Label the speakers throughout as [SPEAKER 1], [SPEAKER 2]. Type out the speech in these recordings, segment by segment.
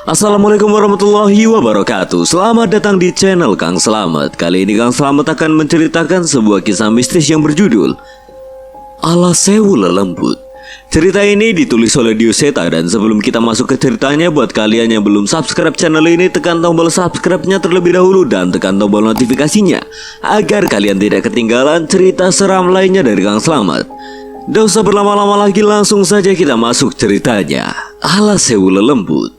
[SPEAKER 1] Assalamualaikum warahmatullahi wabarakatuh. Selamat datang di channel Kang Slamet. Kali ini Kang Slamet akan menceritakan sebuah kisah mistis yang berjudul Ala Sewu Lelembut. Cerita ini ditulis oleh Dioseta, dan sebelum kita masuk ke ceritanya, buat kalian yang belum subscribe channel ini, tekan tombol subscribe-nya terlebih dahulu dan tekan tombol notifikasinya agar kalian tidak ketinggalan cerita seram lainnya dari Kang Slamet. Tidak usah berlama-lama lagi, langsung saja kita masuk ceritanya. Ala Sewu Lelembut.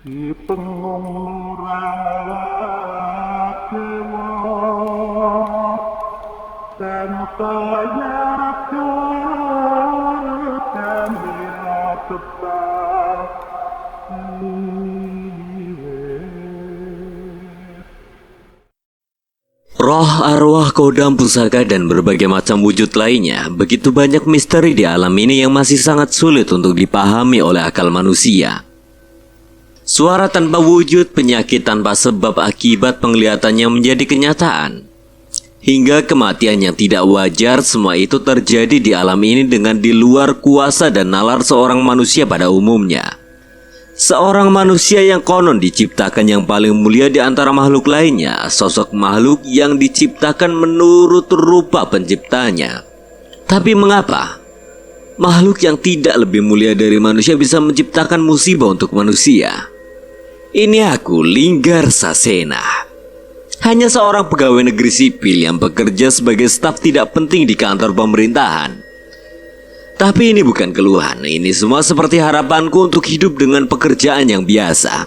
[SPEAKER 2] Si pengung dan
[SPEAKER 1] roh, arwah, kodam, pusaka, dan berbagai macam wujud lainnya. Begitu banyak misteri di alam ini yang masih sangat sulit untuk dipahami oleh akal manusia. Suara tanpa wujud, penyakit tanpa sebab akibat penglihatannya menjadi kenyataan. Hingga kematian yang tidak wajar, semua itu terjadi di alam ini dengan di luar kuasa dan nalar seorang manusia pada umumnya. Seorang manusia yang konon diciptakan yang paling mulia di antara makhluk lainnya, sosok makhluk yang diciptakan menurut rupa penciptanya. Tapi mengapa makhluk yang tidak lebih mulia dari manusia bisa menciptakan musibah untuk manusia? Ini aku, Linggar Sasena, hanya seorang pegawai negeri sipil yang bekerja sebagai staf tidak penting di kantor pemerintahan. Tapi ini bukan keluhan, ini semua seperti harapanku untuk hidup dengan pekerjaan yang biasa,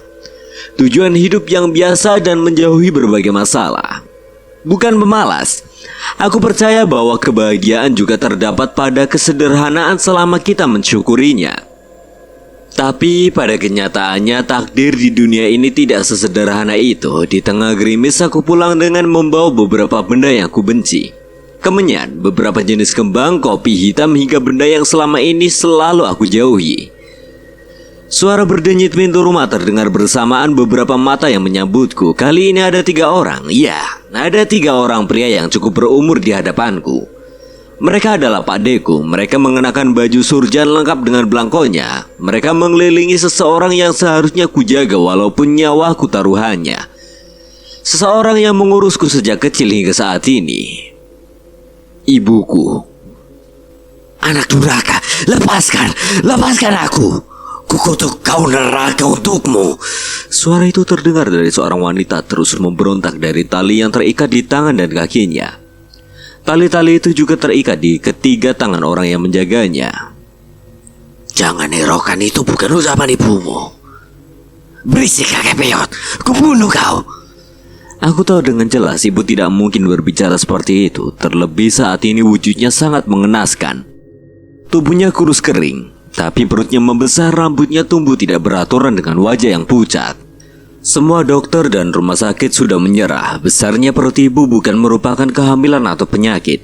[SPEAKER 1] tujuan hidup yang biasa, dan menjauhi berbagai masalah. Bukan pemalas, aku percaya bahwa kebahagiaan juga terdapat pada kesederhanaan selama kita mensyukurinya. Tapi pada kenyataannya takdir di dunia ini tidak sesederhana itu. Di tengah gerimis aku pulang dengan membawa beberapa benda yang aku benci. Kemenyan, beberapa jenis kembang, kopi hitam, hingga benda yang selama ini selalu aku jauhi. Suara berdenyit pintu rumah terdengar bersamaan beberapa mata yang menyambutku. Kali ini ada 3 orang. Ya, ada 3 orang pria yang cukup berumur di hadapanku. Mereka adalah Pak Deku. Mereka mengenakan baju surjan lengkap dengan belangkonya. Mereka mengelilingi seseorang yang seharusnya kujaga walaupun nyawaku taruhannya. Seseorang yang mengurusku sejak kecil hingga saat ini. Ibuku. Anak durhaka, lepaskan aku. Kukutuk kau neraka untukmu. Suara itu terdengar dari seorang wanita terus memberontak dari tali yang terikat di tangan dan kakinya. Tali-tali itu juga terikat di ketiga tangan orang yang menjaganya. Jangan hiraukan, itu bukan ucapan ibumu. Berisik kakek peyot, kubunuh kau. Aku tahu dengan jelas ibu tidak mungkin berbicara seperti itu. Terlebih saat ini wujudnya sangat mengenaskan. Tubuhnya kurus kering, tapi perutnya membesar, rambutnya tumbuh tidak beraturan dengan wajah yang pucat. Semua dokter dan rumah sakit sudah menyerah. Besarnya perut ibu bukan merupakan kehamilan atau penyakit.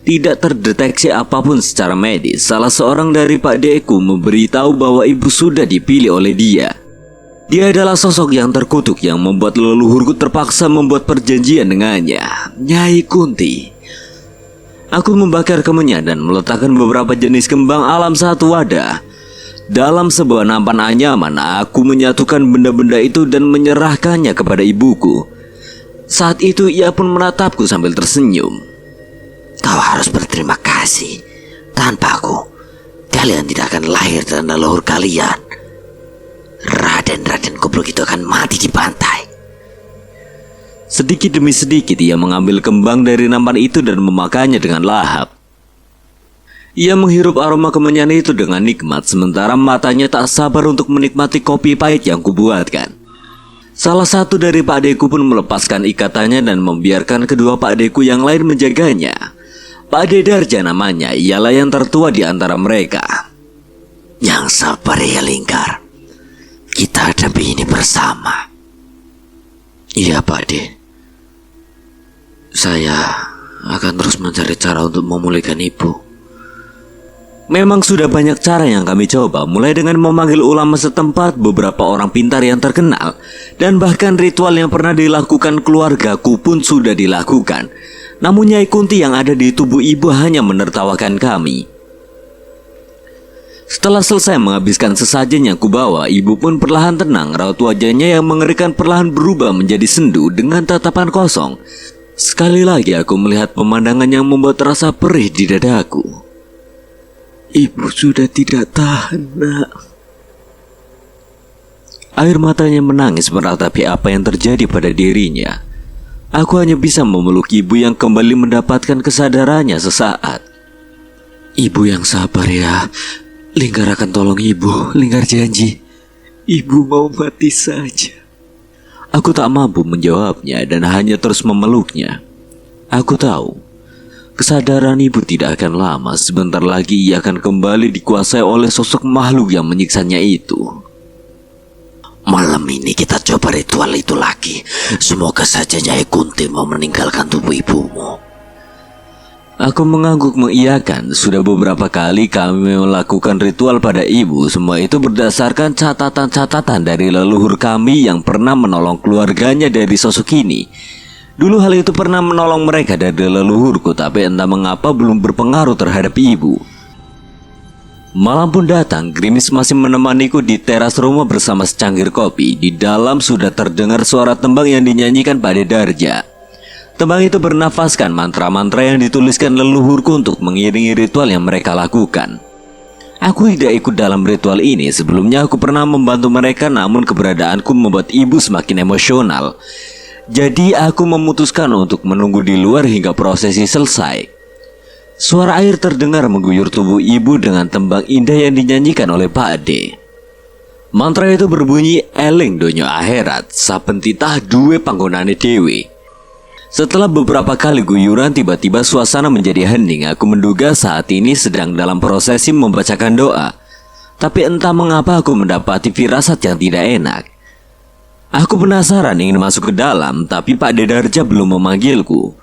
[SPEAKER 1] Tidak terdeteksi apapun secara medis. Salah seorang dari Pak Deku memberitahu bahwa ibu sudah dipilih oleh dia. Dia adalah sosok yang terkutuk yang membuat leluhurku terpaksa membuat perjanjian dengannya, Nyai Kunti. Aku membakar kemenyan dan meletakkan beberapa jenis kembang alam satu wadah. Dalam sebuah nampan anyaman, aku menyatukan benda-benda itu dan menyerahkannya kepada ibuku. Saat itu ia pun menatapku sambil tersenyum. Kau harus berterima kasih. Tanpa aku, kalian tidak akan lahir dan leluhur kalian. Raden-raden goblok itu akan mati di pantai. Sedikit demi sedikit ia mengambil kembang dari nampan itu dan memakannya dengan lahap. Ia menghirup aroma kemenyan itu dengan nikmat, sementara matanya tak sabar untuk menikmati kopi pahit yang kubuatkan. Salah satu dari Pak Deku pun melepaskan ikatannya dan membiarkan kedua Pak Deku yang lain menjaganya. Pak Dedarja namanya, ialah yang tertua di antara mereka. Yang sabar ya Linggar, kita hadapi ini bersama. Iya Pak De, saya akan terus mencari cara untuk memulihkan ibu. Memang sudah banyak cara yang kami coba, mulai dengan memanggil ulama setempat, beberapa orang pintar yang terkenal, dan bahkan ritual yang pernah dilakukan keluargaku pun sudah dilakukan. Namun Nyai Kunti yang ada di tubuh ibu hanya menertawakan kami. Setelah selesai menghabiskan sesajen yang kubawa, ibu pun perlahan tenang. Raut wajahnya yang mengerikan perlahan berubah menjadi sendu dengan tatapan kosong. Sekali lagi aku melihat pemandangan yang membuat rasa perih di dadaku. Ibu sudah tidak tahan, nak. Air matanya menangis meratapi apa yang terjadi pada dirinya. Aku hanya bisa memeluk ibu yang kembali mendapatkan kesadarannya sesaat. Ibu yang sabar ya. Linggar akan tolong ibu. Linggar janji. Ibu mau mati saja. Aku tak mampu menjawabnya dan hanya terus memeluknya. Aku tahu kesadaran ibu tidak akan lama. Sebentar lagi ia akan kembali dikuasai oleh sosok makhluk yang menyiksanya itu. Malam ini kita coba ritual itu lagi. Semoga saja Nyai Kunti mau meninggalkan tubuh ibumu. Aku mengangguk mengiyakan. Sudah beberapa kali kami melakukan ritual pada ibu. Semua itu berdasarkan catatan-catatan dari leluhur kami yang pernah menolong keluarganya dari sosok ini. Dulu hal itu pernah menolong mereka dari leluhurku, tapi entah mengapa belum berpengaruh terhadap ibu. Malam pun datang. Gerimis masih menemaniku di teras rumah bersama secangkir kopi. Di dalam sudah terdengar suara tembang yang dinyanyikan Pak Darja. Tembang itu bernafaskan mantra-mantra yang dituliskan leluhurku untuk mengiringi ritual yang mereka lakukan. Aku tidak ikut dalam ritual ini. Sebelumnya aku pernah membantu mereka, namun keberadaanku membuat ibu semakin emosional. Jadi aku memutuskan untuk menunggu di luar hingga prosesi selesai. Suara air terdengar mengguyur tubuh ibu dengan tembang indah yang dinyanyikan oleh Pak Ade. Mantra itu berbunyi eling donyo akhirat, saben titah duwe panggonane dhewe. Setelah beberapa kali guyuran, tiba-tiba suasana menjadi hening. Aku menduga saat ini sedang dalam prosesi membacakan doa. Tapi entah mengapa aku mendapati firasat yang tidak enak. Aku penasaran ingin masuk ke dalam, tapi Pak Darja belum memanggilku.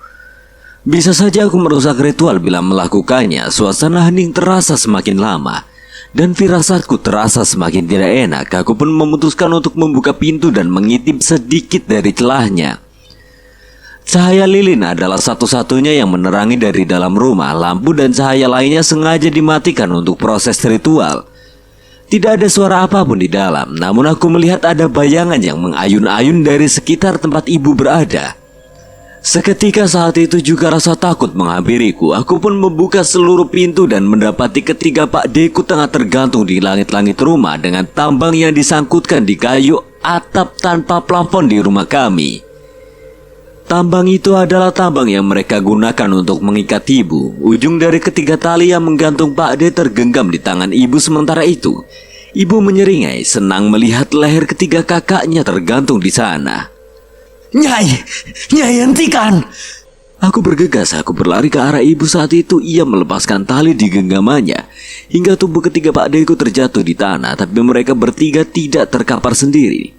[SPEAKER 1] Bisa saja aku merusak ritual bila melakukannya. Suasana hening terasa semakin lama, dan firasatku terasa semakin tidak enak. Aku pun memutuskan untuk membuka pintu dan mengintip sedikit dari celahnya. Cahaya lilin adalah satu-satunya yang menerangi dari dalam rumah. Lampu dan cahaya lainnya sengaja dimatikan untuk proses ritual. Tidak ada suara apapun di dalam, namun aku melihat ada bayangan yang mengayun-ayun dari sekitar tempat ibu berada. Seketika saat itu juga rasa takut menghampiriku. Aku pun membuka seluruh pintu dan mendapati ketiga Pak Deku tengah tergantung di langit-langit rumah dengan tambang yang disangkutkan di kayu atap tanpa plafon di rumah kami. Tambang itu adalah tambang yang mereka gunakan untuk mengikat ibu. Ujung dari ketiga tali yang menggantung Pak De tergenggam di tangan ibu. Sementara itu, ibu menyeringai senang melihat leher ketiga kakaknya tergantung di sana. Nyai, Nyai hentikan! Aku bergegas, aku berlari ke arah ibu. Saat itu ia melepaskan tali di genggamannya hingga tubuh ketiga Pak Deku terjatuh di tanah. Tapi mereka bertiga tidak terkapar sendiri.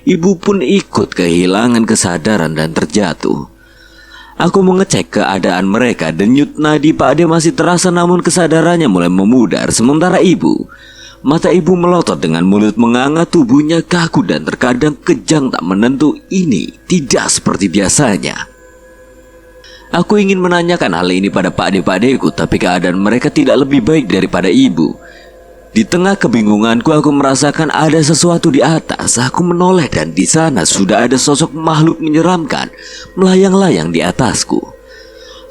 [SPEAKER 1] Ibu pun ikut kehilangan kesadaran dan terjatuh. Aku mengecek keadaan mereka. Denyut nadi Pak Ade masih terasa, namun kesadarannya mulai memudar. Sementara mata ibu melotot dengan mulut menganga, tubuhnya kaku dan terkadang kejang tak menentu. Ini tidak seperti biasanya. Aku ingin menanyakan hal ini pada Pak Ade-Padeku, tapi keadaan mereka tidak lebih baik daripada ibu. Di tengah kebingunganku, aku merasakan ada sesuatu di atas. Aku menoleh dan di sana sudah ada sosok makhluk menyeramkan melayang-layang di atasku.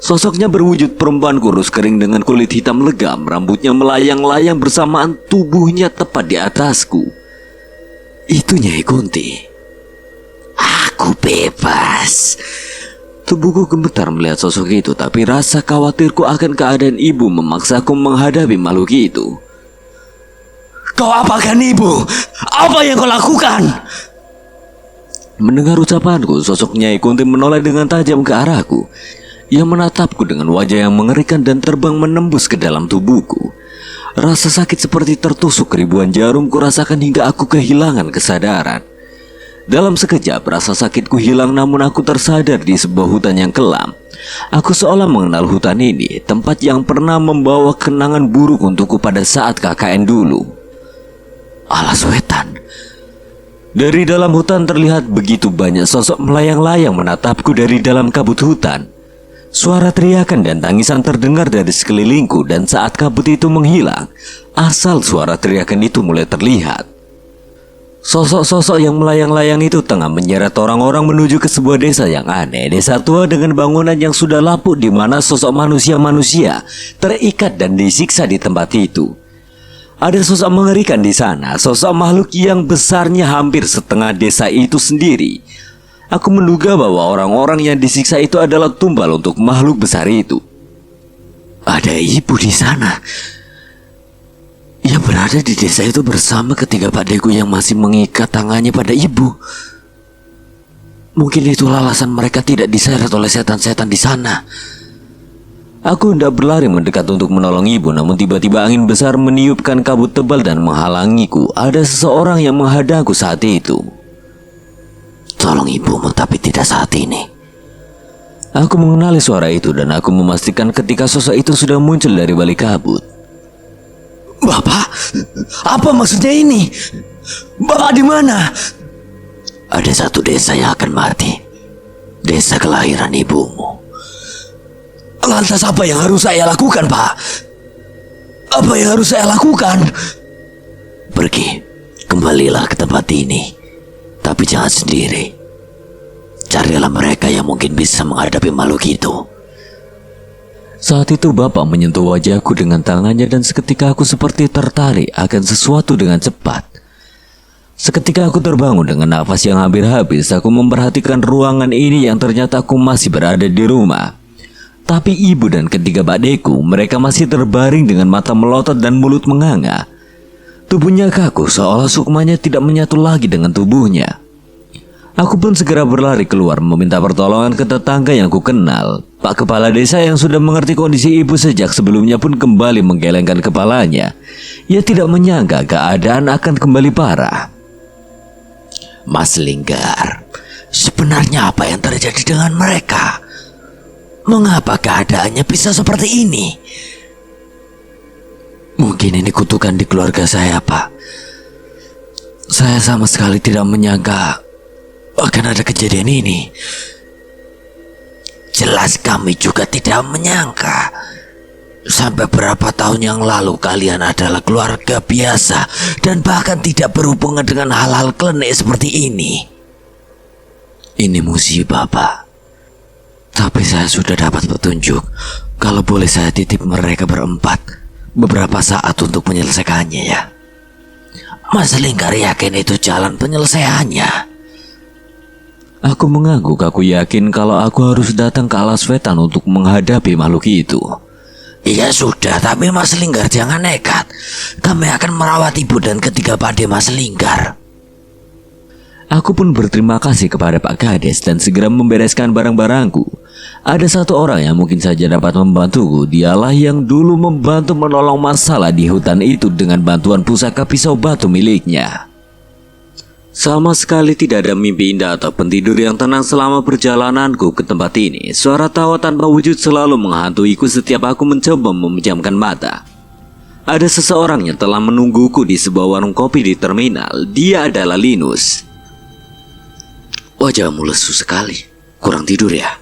[SPEAKER 1] Sosoknya berwujud perempuan kurus kering dengan kulit hitam legam. Rambutnya melayang-layang bersamaan tubuhnya tepat di atasku. Itu Nyai Kunti. Aku bebas. Tubuhku gemetar melihat sosok itu, tapi rasa khawatirku akan keadaan ibu memaksaku menghadapi makhluk itu. Kau apakan ibu? Apa yang kau lakukan? Mendengar ucapanku, sosok Nyai Kunti menoleh dengan tajam ke arahku. Ia menatapku dengan wajah yang mengerikan dan terbang menembus ke dalam tubuhku. Rasa sakit seperti tertusuk ribuan jarum kurasakan hingga aku kehilangan kesadaran. Dalam sekejap rasa sakitku hilang, namun aku tersadar di sebuah hutan yang kelam. Aku seolah mengenal hutan ini, tempat yang pernah membawa kenangan buruk untukku pada saat KKN dulu. Alas wetan. Dari dalam hutan terlihat begitu banyak sosok melayang-layang menatapku dari dalam kabut hutan. Suara teriakan dan tangisan terdengar dari sekelilingku dan saat kabut itu menghilang, asal suara teriakan itu mulai terlihat. Sosok-sosok yang melayang-layang itu tengah menyeret orang-orang menuju ke sebuah desa yang aneh. Desa tua dengan bangunan yang sudah lapuk di mana sosok manusia-manusia terikat dan disiksa di tempat itu. Ada sosok mengerikan di sana, sosok makhluk yang besarnya hampir setengah desa itu sendiri. Aku menduga bahwa orang-orang yang disiksa itu adalah tumbal untuk makhluk besar itu. Ada ibu di sana yang berada di desa itu bersama ketiga pakdeku yang masih mengikat tangannya pada ibu. Mungkin itulah alasan mereka tidak diseret oleh setan-setan di sana. Aku hendak berlari mendekat untuk menolong ibu, namun tiba-tiba angin besar meniupkan kabut tebal dan menghalangiku. Ada seseorang yang menghadangku saat itu. Tolong ibumu, tapi tidak saat ini. Aku mengenali suara itu dan aku memastikan ketika sosok itu sudah muncul dari balik kabut. Bapak, apa maksudnya ini? Bapak di mana? Ada satu desa yang akan mati. Desa kelahiran ibumu. Lantas apa yang harus saya lakukan, Pak? Apa yang harus saya lakukan? Pergi, kembalilah ke tempat ini. Tapi jangan sendiri. Carilah mereka yang mungkin bisa menghadapi makhluk itu. Saat itu Bapak menyentuh wajahku dengan tangannya dan seketika aku seperti tertarik akan sesuatu dengan cepat. Seketika aku terbangun dengan nafas yang hampir habis, aku memperhatikan ruangan ini yang ternyata aku masih berada di rumah. Tapi ibu dan ketiga pakdeku, mereka masih terbaring dengan mata melotot dan mulut menganga. Tubuhnya kaku seolah sukmanya tidak menyatu lagi dengan tubuhnya. Aku pun segera berlari keluar meminta pertolongan ke tetangga yang ku kenal. Pak Kepala Desa yang sudah mengerti kondisi ibu sejak sebelumnya pun kembali menggelengkan kepalanya. Ia tidak menyangka keadaan akan kembali parah. Mas Linggar, sebenarnya apa yang terjadi dengan mereka? Mengapa keadaannya bisa seperti ini? Mungkin ini kutukan di keluarga saya, Pak. Saya sama sekali tidak menyangka akan ada kejadian ini. Jelas kami juga tidak menyangka. Sampai berapa tahun yang lalu kalian adalah keluarga biasa dan bahkan tidak berhubungan dengan hal-hal klenik seperti ini. Ini musibah, Pak. Tapi saya sudah dapat petunjuk. Kalau boleh saya titip mereka berempat beberapa saat untuk menyelesaikannya ya. Mas Linggar yakin itu jalan penyelesaiannya? Aku mengangguk. Aku yakin kalau aku harus datang ke alas wetan untuk menghadapi makhluk itu. Iya sudah, tapi Mas Linggar jangan nekat. Kami akan merawat ibu dan ketiga pakde Mas Linggar. Aku pun berterima kasih kepada Pak Kades dan segera membereskan barang-barangku. Ada satu orang yang mungkin saja dapat membantuku. Dialah yang dulu membantu menolong masalah di hutan itu dengan bantuan pusaka pisau batu miliknya. Sama sekali tidak ada mimpi indah atau tidur yang tenang selama perjalananku ke tempat ini. Suara tawa tanpa wujud selalu menghantuiku setiap aku mencoba memejamkan mata. Ada seseorang yang telah menungguku di sebuah warung kopi di terminal. Dia adalah Linus. Wajahmu lesu sekali. Kurang tidur ya?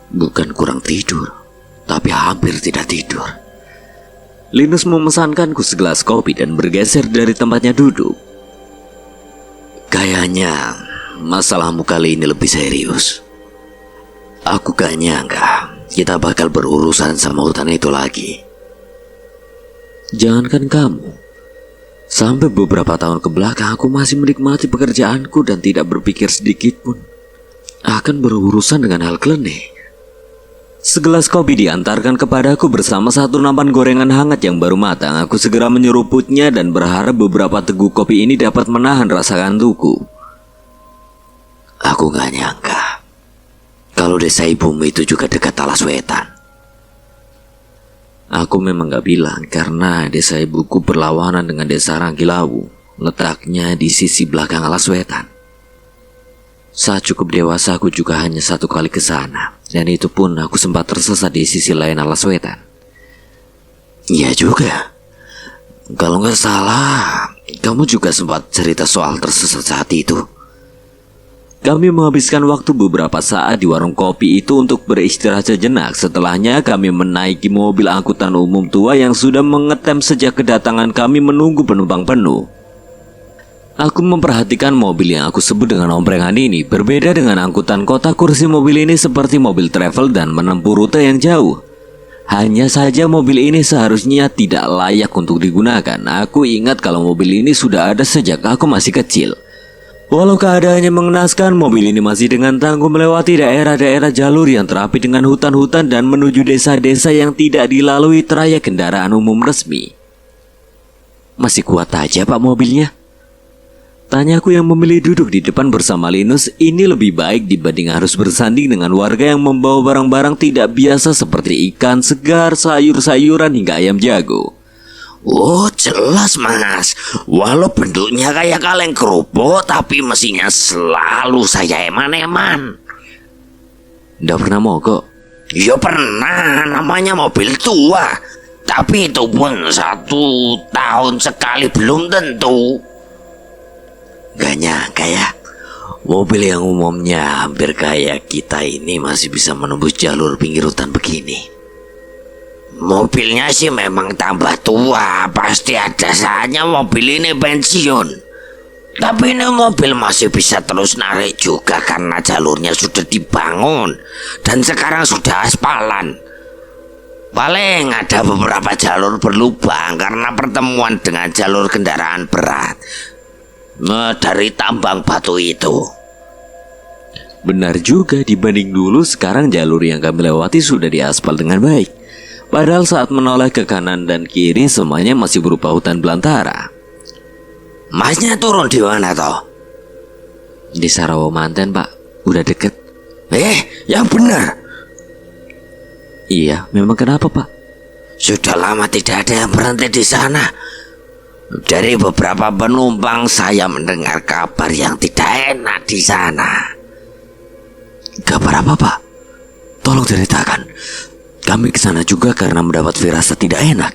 [SPEAKER 1] Bukan kurang tidur, tapi hampir tidak tidur. Linus memesankanku segelas kopi dan bergeser dari tempatnya duduk. Kayaknya masalahmu kali ini lebih serius. Aku gak nyangka kita bakal berurusan sama hutan itu lagi. Jangankan kamu, sampai beberapa tahun ke belakang aku masih menikmati pekerjaanku dan tidak berpikir sedikit pun akan berurusan dengan hal klenik. Segelas kopi diantarkan kepadaku bersama satu nampan gorengan hangat yang baru matang. Aku segera menyeruputnya dan berharap beberapa teguk kopi ini dapat menahan rasa kantukku. Aku gak nyangka kalau desa ibumu itu juga dekat alas wetan. Aku memang gak bilang karena desa ibuku berlawanan dengan desa Rangkilawu. Letaknya di sisi belakang alas wetan. Saat cukup dewasa aku juga hanya satu kali ke sana, dan itu pun aku sempat tersesat di sisi lain alas wetan. Iya juga. Kalau nggak salah, kamu juga sempat cerita soal tersesat saat itu. Kami menghabiskan waktu beberapa saat di warung kopi itu untuk beristirahat sejenak. Setelahnya kami menaiki mobil angkutan umum tua yang sudah mengetem sejak kedatangan kami menunggu penumpang penuh. Aku memperhatikan mobil yang aku sebut dengan omprengan ini. Berbeda dengan angkutan kota, kursi mobil ini seperti mobil travel dan menempuh rute yang jauh. Hanya saja mobil ini seharusnya tidak layak untuk digunakan. Aku ingat kalau mobil ini sudah ada sejak aku masih kecil. Walau keadaannya mengenaskan, mobil ini masih dengan tangguh melewati daerah-daerah jalur yang terapi dengan hutan-hutan dan menuju desa-desa yang tidak dilalui trayek kendaraan umum resmi. Masih kuat aja pak mobilnya? Tanyaku yang memilih duduk di depan bersama Linus. Ini lebih baik dibanding harus bersanding dengan warga yang membawa barang-barang tidak biasa seperti ikan segar, sayur-sayuran hingga ayam jago.
[SPEAKER 3] Oh jelas mas, walau bentuknya kayak kaleng kerupuk tapi mesinnya selalu saya eman-eman.
[SPEAKER 1] Nggak pernah mogok?
[SPEAKER 3] Ya pernah, namanya mobil tua. Tapi itu pun 1 tahun sekali belum tentu.
[SPEAKER 1] Gak nyangka ya, mobil yang umumnya hampir kayak kita ini masih bisa menembus jalur pinggir hutan begini.
[SPEAKER 3] Mobilnya sih memang tambah tua, pasti ada saatnya mobil ini pensiun. Tapi ini mobil masih bisa terus narik juga karena jalurnya sudah dibangun dan sekarang sudah aspalan. Paling ada beberapa jalur berlubang karena pertemuan dengan jalur kendaraan berat dari tambang batu itu.
[SPEAKER 1] Benar juga, dibanding dulu sekarang jalur yang kami lewati sudah diaspal dengan baik. Padahal saat menoleh ke kanan dan kiri semuanya masih berupa hutan belantara.
[SPEAKER 3] Masnya turun di mana toh?
[SPEAKER 1] Di Sarawamanten pak, udah deket.
[SPEAKER 3] Yang benar.
[SPEAKER 1] Iya, memang kenapa pak?
[SPEAKER 3] Sudah lama tidak ada yang berhenti di sana. Dari beberapa penumpang saya mendengar kabar yang tidak enak di sana.
[SPEAKER 1] Kabar apa pak? Tolong ceritakan. Kami kesana juga karena mendapat firasat tidak enak.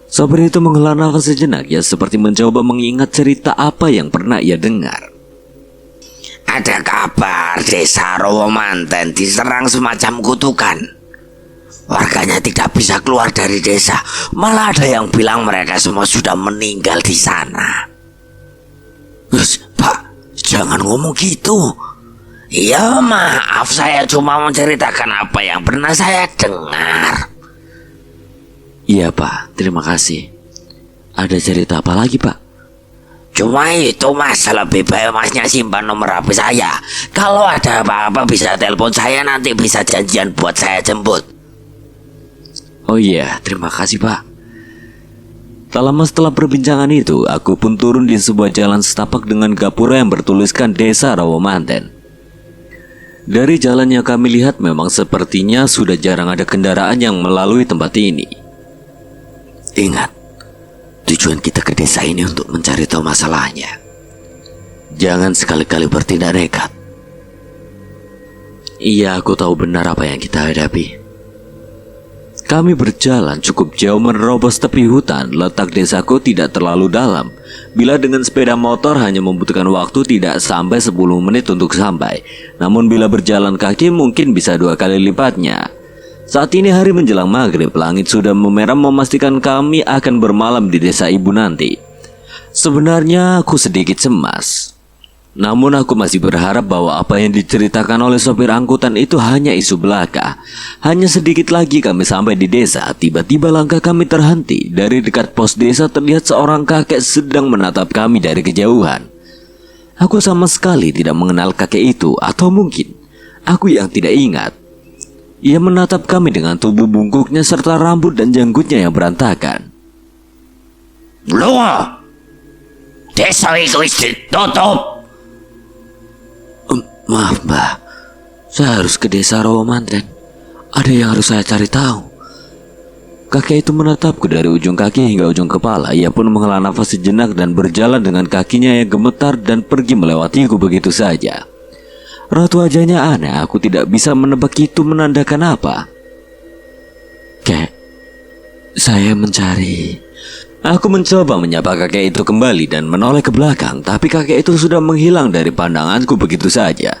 [SPEAKER 1] Sopir itu menghela nafas sejenak, ya seperti mencoba mengingat cerita apa yang pernah ia dengar.
[SPEAKER 3] Ada kabar desa Rawamanten diserang semacam kutukan. Warganya tidak bisa keluar dari desa. Malah ada yang bilang mereka semua sudah meninggal di sana.
[SPEAKER 1] Pak, jangan ngomong gitu.
[SPEAKER 3] Ya maaf, saya cuma menceritakan apa yang pernah saya dengar.
[SPEAKER 1] Iya pak, terima kasih. Ada cerita apa lagi pak?
[SPEAKER 3] Cuma itu mas, lebih baik masnya simpan nomor HP saya. Kalau ada apa-apa bisa telepon saya, nanti bisa janjian buat saya jemput.
[SPEAKER 1] Oh iya, terima kasih pak. Tak lama setelah perbincangan itu, aku pun turun di sebuah jalan setapak dengan gapura yang bertuliskan Desa Rawamanten. Dari jalan yang kami lihat memang sepertinya sudah jarang ada kendaraan yang melalui tempat ini. Ingat, tujuan kita ke desa ini untuk mencari tahu masalahnya. Jangan sekali-kali bertindak nekat. Iya, aku tahu benar apa yang kita hadapi. Kami berjalan cukup jauh menerobos tepi hutan. Letak desaku tidak terlalu dalam. Bila dengan sepeda motor hanya membutuhkan waktu tidak sampai 10 menit untuk sampai. Namun bila berjalan kaki mungkin bisa 2 kali lipatnya. Saat ini hari menjelang maghrib, langit sudah memerah memastikan kami akan bermalam di desa ibu nanti. Sebenarnya aku sedikit cemas. Namun aku masih berharap bahwa apa yang diceritakan oleh sopir angkutan itu hanya isu belaka. Hanya sedikit lagi kami sampai di desa. Tiba-tiba langkah kami terhenti. Dari dekat pos desa terlihat seorang kakek sedang menatap kami dari kejauhan. Aku sama sekali tidak mengenal kakek itu. Atau mungkin aku yang tidak ingat. Ia menatap kami dengan tubuh bungkuknya serta rambut dan janggutnya yang berantakan.
[SPEAKER 3] Loh, desa itu ditutup.
[SPEAKER 1] Maaf mbah, saya harus ke desa Rawamanten. Ada yang harus saya cari tahu. Kakek itu menatapku dari ujung kaki hingga ujung kepala. Ia pun menghela nafas sejenak dan berjalan dengan kakinya yang gemetar dan pergi melewatiku begitu saja. Raut wajahnya aneh, aku tidak bisa menebak itu menandakan apa. Kek, saya mencari Aku mencoba menyapa kakek itu kembali dan menoleh ke belakang, tapi kakek itu sudah menghilang dari pandanganku begitu saja.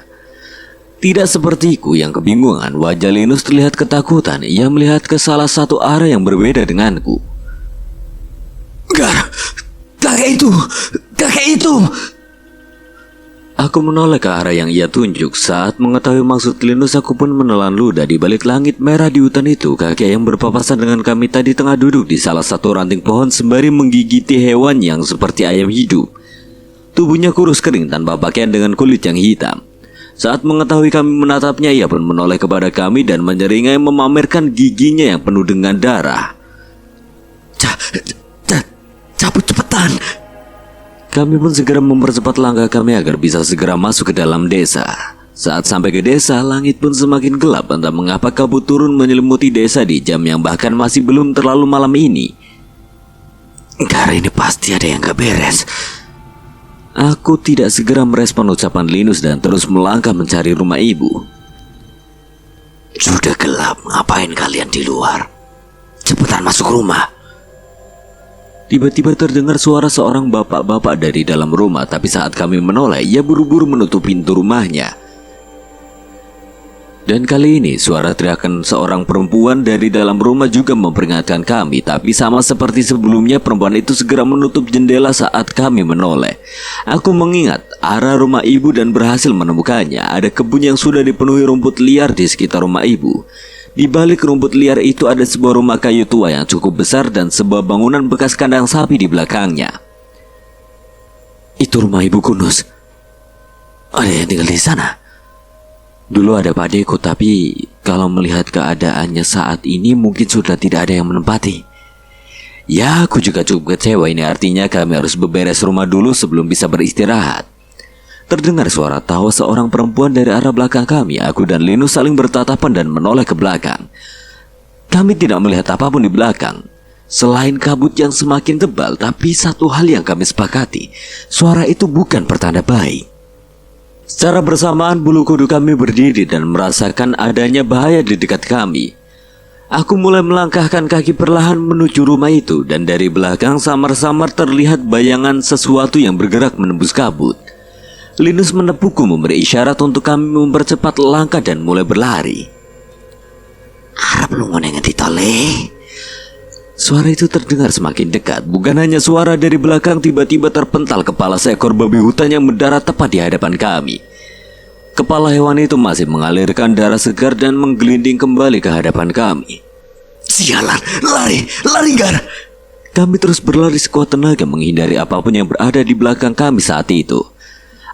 [SPEAKER 1] Tidak sepertiku yang kebingungan, wajah Linus terlihat ketakutan. Ia melihat ke salah satu arah yang berbeda denganku. Gar, kakek itu. Aku menoleh ke arah yang ia tunjuk. Saat mengetahui maksud Linus, aku pun menelan ludah. Di balik langit merah di hutan itu, kakek yang berpapasan dengan kami tadi tengah duduk di salah satu ranting pohon sembari menggigiti hewan yang seperti ayam hidup. Tubuhnya kurus kering tanpa pakaian dengan kulit yang hitam. Saat mengetahui kami menatapnya, ia pun menoleh kepada kami dan menyeringai memamerkan giginya yang penuh dengan darah. Cabut cepetan. Kami pun segera mempercepat langkah kami agar bisa segera masuk ke dalam desa. Saat sampai ke desa, langit pun semakin gelap. Entah mengapa kabut turun menyelimuti desa di jam yang bahkan masih belum terlalu malam ini. Karena ini pasti ada yang gak beres. Aku tidak segera merespon ucapan Linus dan terus melangkah mencari rumah ibu. Sudah gelap, ngapain kalian di luar? Cepetan masuk rumah. Tiba-tiba terdengar suara seorang bapak-bapak dari dalam rumah, tapi saat kami menoleh, ia buru-buru menutup pintu rumahnya. Dan kali ini suara teriakan seorang perempuan dari dalam rumah juga memperingatkan kami, tapi sama seperti sebelumnya perempuan itu segera menutup jendela saat kami menoleh. Aku mengingat arah rumah ibu dan berhasil menemukannya. Ada kebun yang sudah dipenuhi rumput liar di sekitar rumah ibu. Di balik rumput liar itu ada sebuah rumah kayu tua yang cukup besar dan sebuah bangunan bekas kandang sapi di belakangnya. Itu rumah ibu Kunus. Ada yang tinggal di sana. Dulu ada padeku, tapi kalau melihat keadaannya saat ini mungkin sudah tidak ada yang menempati. Ya, aku juga cukup kecewa. Ini artinya kami harus beberes rumah dulu sebelum bisa beristirahat. Terdengar suara tawa seorang perempuan dari arah belakang kami. Aku dan Linus saling bertatapan dan menoleh ke belakang. Kami tidak melihat apapun di belakang selain kabut yang semakin tebal. Tapi satu hal yang kami sepakati, suara itu bukan pertanda baik. Secara bersamaan bulu kuduk kami berdiri dan merasakan adanya bahaya di dekat kami. Aku mulai melangkahkan kaki perlahan menuju rumah itu. Dan dari belakang samar-samar terlihat bayangan sesuatu yang bergerak menembus kabut. Linus menepukku memberi isyarat untuk kami mempercepat langkah dan mulai berlari. Harap lu ngeneng ditoleh. Suara itu terdengar semakin dekat. Bukan hanya suara, dari belakang tiba-tiba terpental kepala seekor babi hutan yang mendarat tepat di hadapan kami. Kepala hewan itu masih mengalirkan darah segar dan menggelinding kembali ke hadapan kami. Sialan, lari Gar. Kami terus berlari sekuat tenaga menghindari apapun yang berada di belakang kami saat itu.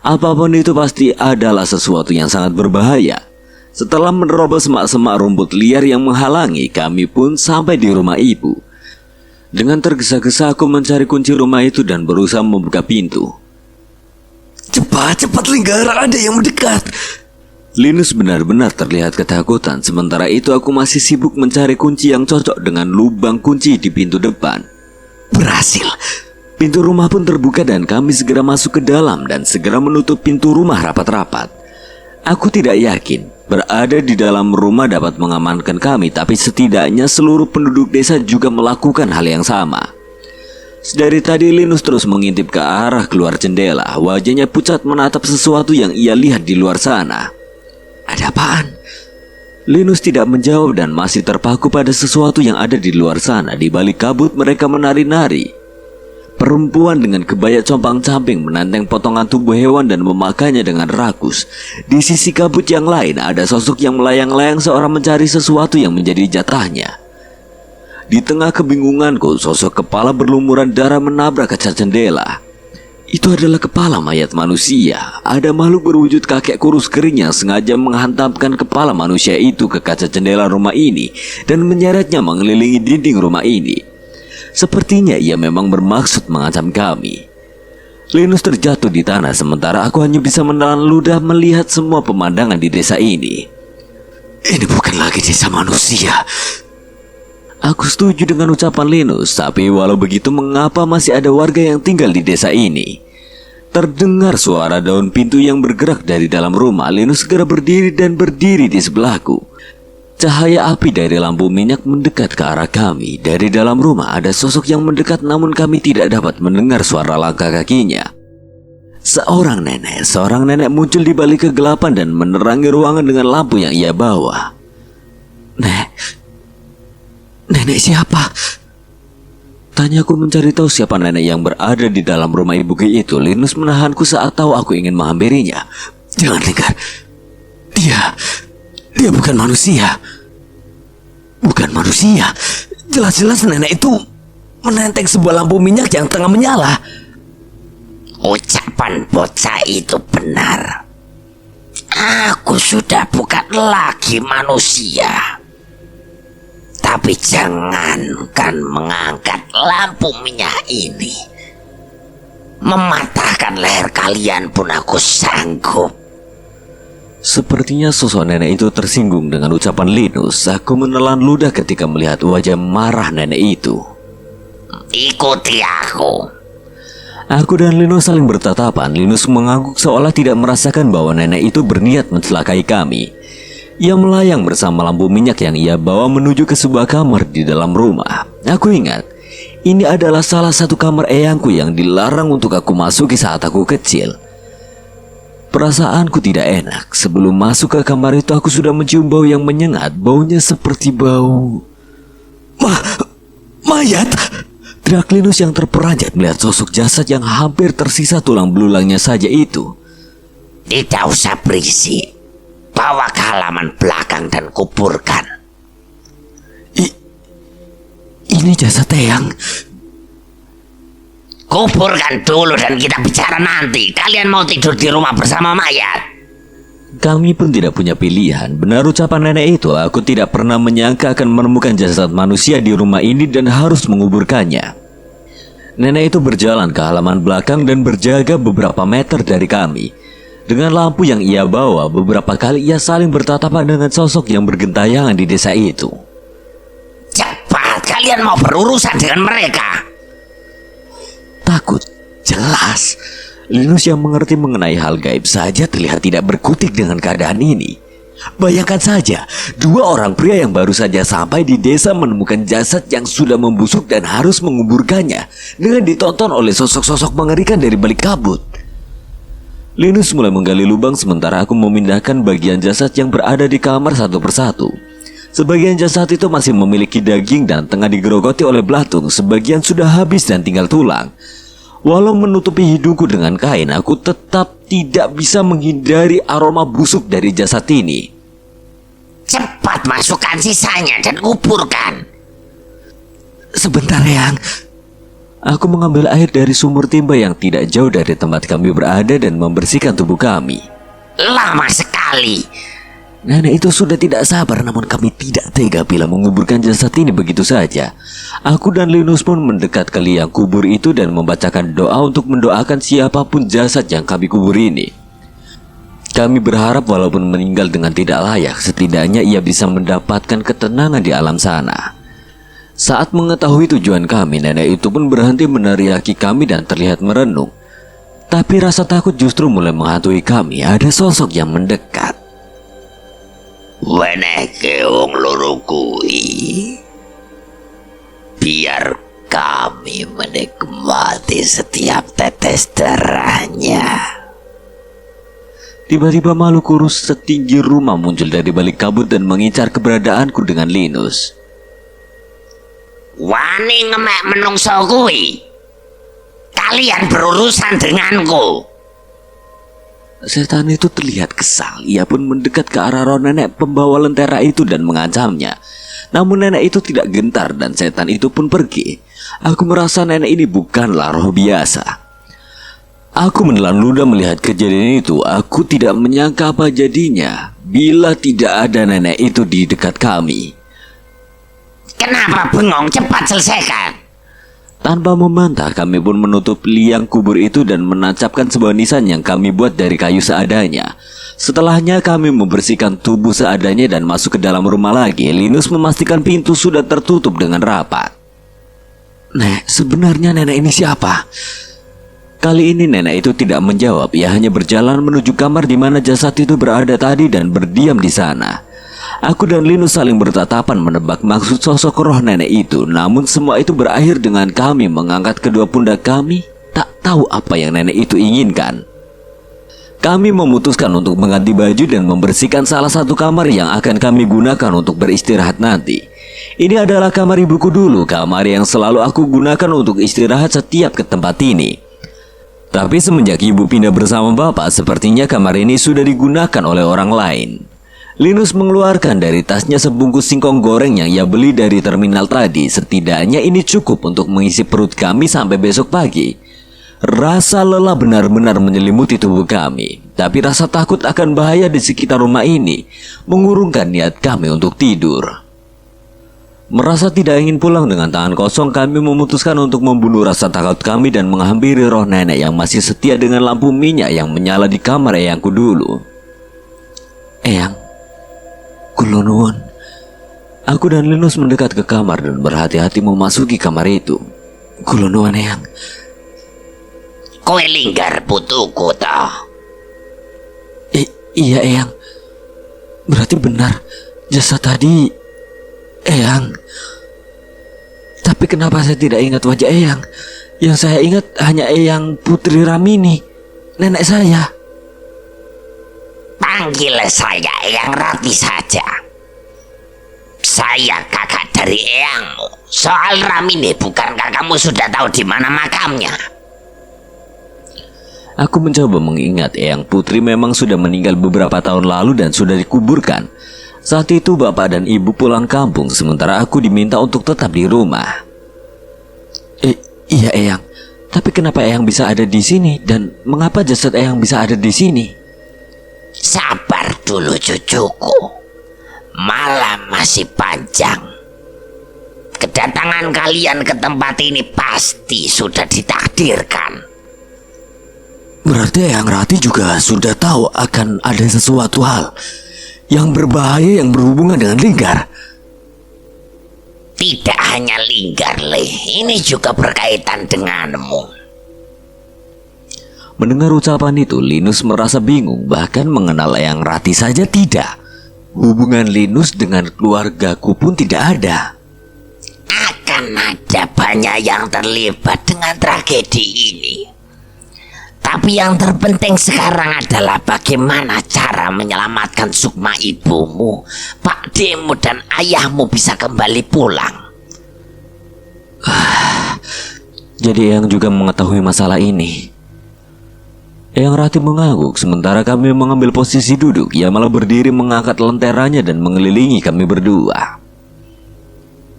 [SPEAKER 1] Apapun itu pasti adalah sesuatu yang sangat berbahaya. Setelah menerobos semak-semak rumput liar yang menghalangi, kami pun sampai di rumah ibu. Dengan tergesa-gesa aku mencari kunci rumah itu dan berusaha membuka pintu. Cepat Linggar, ada yang mendekat. Linus benar-benar terlihat ketakutan. Sementara itu aku masih sibuk mencari kunci yang cocok dengan lubang kunci di pintu depan. Berhasil. Pintu rumah pun terbuka dan kami segera masuk ke dalam dan segera menutup pintu rumah rapat-rapat. Aku tidak yakin berada di dalam rumah dapat mengamankan kami, tapi setidaknya seluruh penduduk desa juga melakukan hal yang sama. Dari tadi Linus terus mengintip ke arah keluar jendela. Wajahnya pucat menatap sesuatu yang ia lihat di luar sana. Ada apaan? Linus tidak menjawab dan masih terpaku pada sesuatu yang ada di luar sana. Di balik kabut mereka menari-nari. Perempuan dengan kebaya compang-camping menenteng potongan tubuh hewan dan memakannya dengan rakus. Di sisi kabut yang lain ada sosok yang melayang-layang seorang mencari sesuatu yang menjadi jatahnya. Di tengah kebingunganku, sosok kepala berlumuran darah menabrak kaca jendela. Itu adalah kepala mayat manusia. Ada makhluk berwujud kakek kurus kering yang sengaja menghantamkan kepala manusia itu ke kaca jendela rumah ini dan menyeretnya mengelilingi dinding rumah ini. Sepertinya ia memang bermaksud mengancam kami. Linus terjatuh di tanah sementara aku hanya bisa menelan ludah melihat semua pemandangan di desa ini. Ini bukan lagi desa manusia. Aku setuju dengan ucapan Linus, tapi walau begitu mengapa masih ada warga yang tinggal di desa ini? Terdengar suara daun pintu yang bergerak dari dalam rumah. Linus segera berdiri di sebelahku. Cahaya api dari lampu minyak mendekat ke arah kami. Dari dalam rumah ada sosok yang mendekat, namun kami tidak dapat mendengar suara langkah kakinya. Seorang nenek muncul di balik kegelapan dan menerangi ruangan dengan lampu yang ia bawa. Nenek siapa? Tanyaku mencari tahu siapa nenek yang berada di dalam rumah ibu Ki itu. Linus menahanku saat tahu aku ingin menghampirinya. Jangan, Linggar. Dia bukan manusia. Bukan manusia. Jelas-jelas nenek itu menenteng sebuah lampu minyak yang tengah menyala.
[SPEAKER 3] Ucapan bocah itu benar. Aku sudah bukan lagi manusia. Tapi jangankan mengangkat lampu minyak ini, mematahkan leher kalian pun aku sanggup.
[SPEAKER 1] Sepertinya sosok nenek itu tersinggung dengan ucapan Linus. Aku menelan ludah ketika melihat wajah marah nenek itu.
[SPEAKER 3] Ikuti aku.
[SPEAKER 1] Aku dan Linus saling bertatapan. Linus mengangguk seolah tidak merasakan bahwa nenek itu berniat mencelakai kami. Ia melayang bersama lampu minyak yang ia bawa menuju ke sebuah kamar di dalam rumah. Aku ingat, ini adalah salah satu kamar eyangku yang dilarang untuk aku masuki saat aku kecil. Perasaanku tidak enak. Sebelum masuk ke kamar itu aku sudah mencium bau yang menyengat. Baunya seperti bau mayat. Teriak Linus yang terperanjat melihat sosok jasad yang hampir tersisa tulang belulangnya saja itu.
[SPEAKER 3] Tidak usah berisik. Bawa ke halaman belakang dan kuburkan.
[SPEAKER 1] Ini jasad Eyang.
[SPEAKER 3] Kuburkan dulu dan kita bicara nanti. Kalian mau tidur di rumah bersama mayat?
[SPEAKER 1] Kami pun tidak punya pilihan. Benar ucapan nenek itu. Aku tidak pernah menyangka akan menemukan jasad manusia di rumah ini dan harus menguburkannya. Nenek itu berjalan ke halaman belakang dan berjaga beberapa meter dari kami. Dengan lampu yang ia bawa, beberapa kali ia saling bertatapan dengan sosok yang bergentayangan di desa itu.
[SPEAKER 3] Cepat, kalian mau berurusan dengan mereka?
[SPEAKER 1] Takut, jelas. Linus yang mengerti mengenai hal gaib saja terlihat tidak berkutik dengan keadaan ini. Bayangkan saja, dua orang pria yang baru saja sampai di desa menemukan jasad yang sudah membusuk dan harus menguburkannya dengan ditonton oleh sosok-sosok mengerikan dari balik kabut. Linus mulai menggali lubang sementara aku memindahkan bagian jasad yang berada di kamar satu persatu. Sebagian jasad itu masih memiliki daging dan tengah digerogoti oleh belatung. Sebagian sudah habis dan tinggal tulang. Walau menutupi hidungku dengan kain, aku tetap tidak bisa menghindari aroma busuk dari jasad ini.
[SPEAKER 3] Cepat masukkan sisanya dan kuburkan.
[SPEAKER 1] Sebentar, Yang. Aku mengambil air dari sumur timba yang tidak jauh dari tempat kami berada dan membersihkan tubuh kami.
[SPEAKER 3] Lama sekali.
[SPEAKER 1] Nenek itu sudah tidak sabar, namun kami tidak tega bila menguburkan jasad ini begitu saja. Aku dan Linus pun mendekat ke liang kubur itu dan membacakan doa untuk mendoakan siapapun jasad yang kami kubur ini. Kami berharap walaupun meninggal dengan tidak layak, setidaknya ia bisa mendapatkan ketenangan di alam sana. Saat mengetahui tujuan kami, nenek itu pun berhenti meneriaki kami dan terlihat merenung. Tapi rasa takut justru mulai menghantui kami. Ada sosok yang mendekat.
[SPEAKER 3] Weneke wong loro kuwi, biar kami menikmati setiap tetes darahnya.
[SPEAKER 1] Tiba-tiba makhluk kurus setinggi rumah muncul dari balik kabut dan mengincar keberadaanku dengan Linus.
[SPEAKER 3] Wani ngemek menungso kuwi. Kalian berurusan denganku.
[SPEAKER 1] Setan itu terlihat kesal. Ia pun mendekat ke arah roh nenek pembawa lentera itu dan mengancamnya. Namun nenek itu tidak gentar dan setan itu pun pergi. Aku merasa nenek ini bukanlah roh biasa. Aku menelan ludah melihat kejadian itu. Aku tidak menyangka apa jadinya bila tidak ada nenek itu di dekat kami.
[SPEAKER 3] Kenapa bengong? Cepat selesaikan.
[SPEAKER 1] Tanpa membantah, kami pun menutup liang kubur itu dan menancapkan sebuah nisan yang kami buat dari kayu seadanya. Setelahnya kami membersihkan tubuh seadanya dan masuk ke dalam rumah lagi. Linus memastikan pintu sudah tertutup dengan rapat. Nek, sebenarnya nenek ini siapa? Kali ini nenek itu tidak menjawab. Ia hanya berjalan menuju kamar di mana jasad itu berada tadi dan berdiam di sana. Aku dan Linus saling bertatapan menebak maksud sosok roh nenek itu. Namun semua itu berakhir dengan kami mengangkat kedua pundak kami. Tak tahu apa yang nenek itu inginkan. Kami memutuskan untuk mengganti baju dan membersihkan salah satu kamar yang akan kami gunakan untuk beristirahat nanti. Ini adalah kamar ibuku dulu, kamar yang selalu aku gunakan untuk istirahat setiap ke tempat ini. Tapi semenjak ibu pindah bersama bapak, sepertinya kamar ini sudah digunakan oleh orang lain. Linus mengeluarkan dari tasnya sebungkus singkong goreng yang ia beli dari terminal tadi. Setidaknya ini cukup untuk mengisi perut kami sampai besok pagi. Rasa lelah benar-benar menyelimuti tubuh kami. Tapi rasa takut akan bahaya di sekitar rumah ini mengurungkan niat kami untuk tidur. Merasa tidak ingin pulang dengan tangan kosong, kami memutuskan untuk membunuh rasa takut kami dan menghampiri roh nenek yang masih setia dengan lampu minyak yang menyala di kamar eyangku dulu. Eyang, kula nuwun. Aku dan Linus mendekat ke kamar dan berhati-hati memasuki kamar itu. Kula nuwun, Eyang.
[SPEAKER 3] Kowe linggar putuku toh?
[SPEAKER 1] Iya, Eyang. Berarti benar jasad tadi Eyang. Tapi kenapa saya tidak ingat wajah Eyang? Yang saya ingat hanya Eyang Putri Ramini, nenek saya.
[SPEAKER 3] Panggil saya Eyang Rati saja. Saya kakak dari Eyangmu. Soal Ramini, bukankah kamu sudah tahu di mana makamnya?
[SPEAKER 1] Aku mencoba mengingat Eyang Putri memang sudah meninggal beberapa tahun lalu dan sudah dikuburkan. Saat itu bapak dan ibu pulang kampung, sementara aku diminta untuk tetap di rumah. Iya Eyang, tapi kenapa Eyang bisa ada di sini dan mengapa jasad Eyang bisa ada di sini?
[SPEAKER 3] Sabar dulu cucuku, malam masih panjang. Kedatangan kalian ke tempat ini pasti sudah ditakdirkan.
[SPEAKER 1] Berarti Eyang Rati juga sudah tahu akan ada sesuatu hal yang berbahaya yang berhubungan dengan linggar.
[SPEAKER 3] Tidak hanya linggar, Le. Ini juga berkaitan denganmu.
[SPEAKER 1] Mendengar ucapan itu, Linus merasa bingung, bahkan mengenal Eyang Rati saja tidak. Hubungan Linus dengan keluargaku pun tidak ada.
[SPEAKER 3] Akan ada banyak yang terlibat dengan tragedi ini. Tapi yang terpenting sekarang adalah bagaimana cara menyelamatkan Sukma ibumu, Pak Demu dan ayahmu bisa kembali pulang.
[SPEAKER 1] Jadi Eyang juga mengetahui masalah ini. Eyang Rati mengangguk sementara kami mengambil posisi duduk. Ia malah berdiri mengangkat lenteranya dan mengelilingi kami berdua.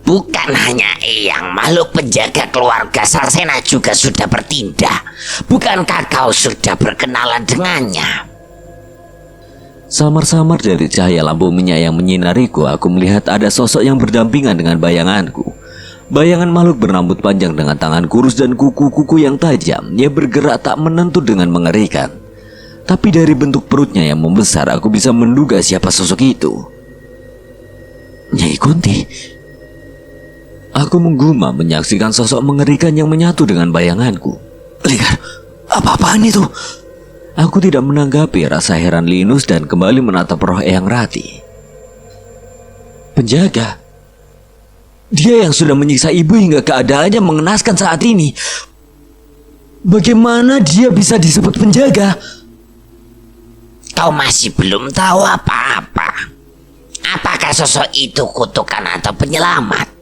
[SPEAKER 3] Bukan hanya Eyang, makhluk penjaga keluarga Sarsena juga sudah bertindak. Bukankah kau sudah berkenalan dengannya?
[SPEAKER 1] Samar-samar dari cahaya lampu minyak yang menyinariku, aku melihat ada sosok yang berdampingan dengan bayanganku. Bayangan makhluk berambut panjang dengan tangan kurus dan kuku-kuku yang tajam. Ia bergerak tak menentu dengan mengerikan. Tapi dari bentuk perutnya yang membesar, aku bisa menduga siapa sosok itu. Nyai Kunti. Aku menggumam menyaksikan sosok mengerikan yang menyatu dengan bayanganku. Linggar, apa-apaan itu? Aku tidak menanggapi rasa heran Linus dan kembali menatap roh Eyang Rati. Penjaga? Dia yang sudah menyiksa ibu hingga keadaannya mengenaskan saat ini. Bagaimana dia bisa disebut penjaga?
[SPEAKER 3] Kau masih belum tahu apa-apa. Apakah sosok itu kutukan atau penyelamat?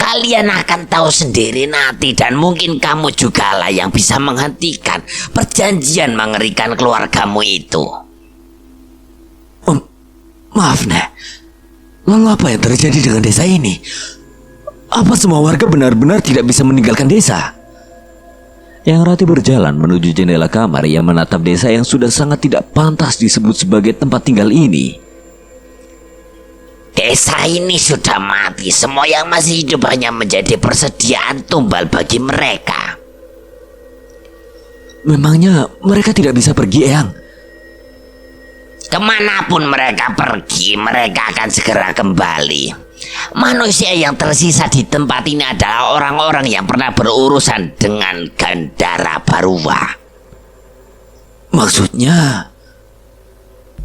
[SPEAKER 3] Kalian akan tahu sendiri nanti, dan mungkin kamu juga lah yang bisa menghentikan perjanjian mengerikan keluargamu itu.
[SPEAKER 1] Maaf, Nek. Lalu apa yang terjadi dengan desa ini? Apa semua warga benar-benar tidak bisa meninggalkan desa? Eyang Rati berjalan menuju jendela kamar. Ia menatap desa yang sudah sangat tidak pantas disebut sebagai tempat tinggal ini.
[SPEAKER 3] Desa ini sudah mati. Semua yang masih hidup hanya menjadi persediaan tumbal bagi mereka.
[SPEAKER 1] Memangnya mereka tidak bisa pergi, Eyang?
[SPEAKER 3] Kemanapun mereka pergi, mereka akan segera kembali. Manusia yang tersisa di tempat ini adalah orang-orang yang pernah berurusan dengan Gandara Baruwa.
[SPEAKER 1] Maksudnya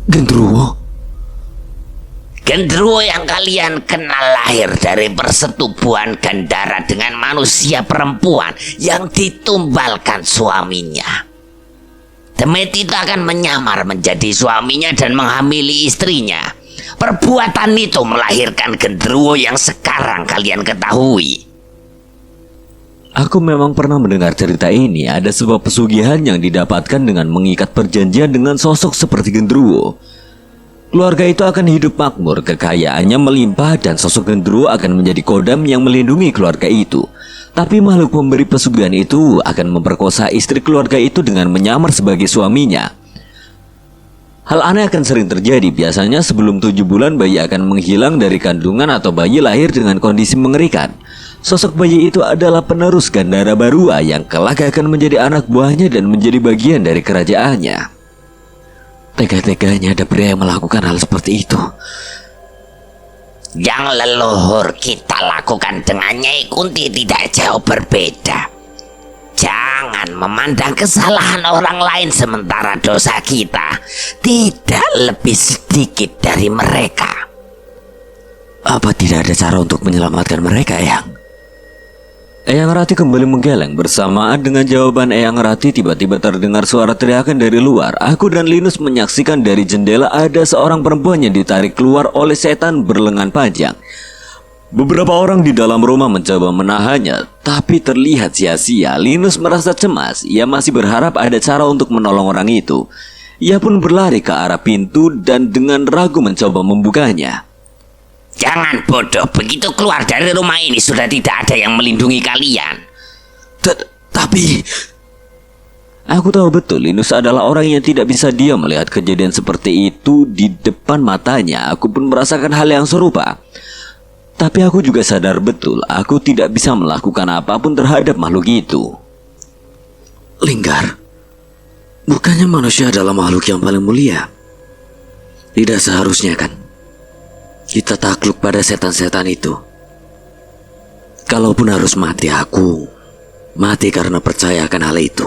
[SPEAKER 1] Gendruwo?
[SPEAKER 3] Gendruwo yang kalian kenal lahir dari persetubuhan Gandara dengan manusia perempuan yang ditumbalkan suaminya. Demit itu akan menyamar menjadi suaminya dan menghamili istrinya. Perbuatan itu melahirkan Gendruwo yang sekarang kalian ketahui.
[SPEAKER 1] Aku memang pernah mendengar cerita ini. Ada sebuah pesugihan yang didapatkan dengan mengikat perjanjian dengan sosok seperti Gendruwo. Keluarga itu akan hidup makmur, kekayaannya melimpah, dan sosok Gendruwo akan menjadi kodam yang melindungi keluarga itu. Tapi makhluk pemberi pesugihan itu akan memperkosa istri keluarga itu dengan menyamar sebagai suaminya. Hal aneh akan sering terjadi. Biasanya sebelum 7 bulan bayi akan menghilang dari kandungan atau bayi lahir dengan kondisi mengerikan. Sosok bayi itu adalah penerus Gandara Barua yang kelak akan menjadi anak buahnya dan menjadi bagian dari kerajaannya. Tega-teganya ada pria yang melakukan hal seperti itu.
[SPEAKER 3] Yang leluhur kita lakukan dengan Nyai Kunti tidak jauh berbeda. Jangan memandang kesalahan orang lain sementara dosa kita tidak lebih sedikit dari mereka.
[SPEAKER 1] Apa tidak ada cara untuk menyelamatkan mereka, Eyang? Eyang Rati kembali menggeleng. Bersamaan dengan jawaban Eyang Rati, tiba-tiba terdengar suara teriakan dari luar. Aku dan Linus menyaksikan dari jendela ada seorang perempuan yang ditarik keluar oleh setan berlengan panjang. Beberapa orang di dalam rumah mencoba menahannya, tapi terlihat sia-sia. Linus merasa cemas. Ia masih berharap ada cara untuk menolong orang itu. Ia pun berlari ke arah pintu dan dengan ragu mencoba membukanya.
[SPEAKER 3] Jangan bodoh, begitu keluar dari rumah ini sudah tidak ada yang melindungi kalian.
[SPEAKER 1] Tapi aku tahu betul Linus adalah orang yang tidak bisa diam melihat kejadian seperti itu di depan matanya. Aku pun merasakan hal yang serupa. Tapi aku juga sadar betul aku tidak bisa melakukan apapun terhadap makhluk itu. Linggar, bukannya manusia adalah makhluk yang paling mulia? Tidak seharusnya kan kita takluk pada setan-setan itu? Kalaupun harus mati, aku mati karena percaya akan hal itu.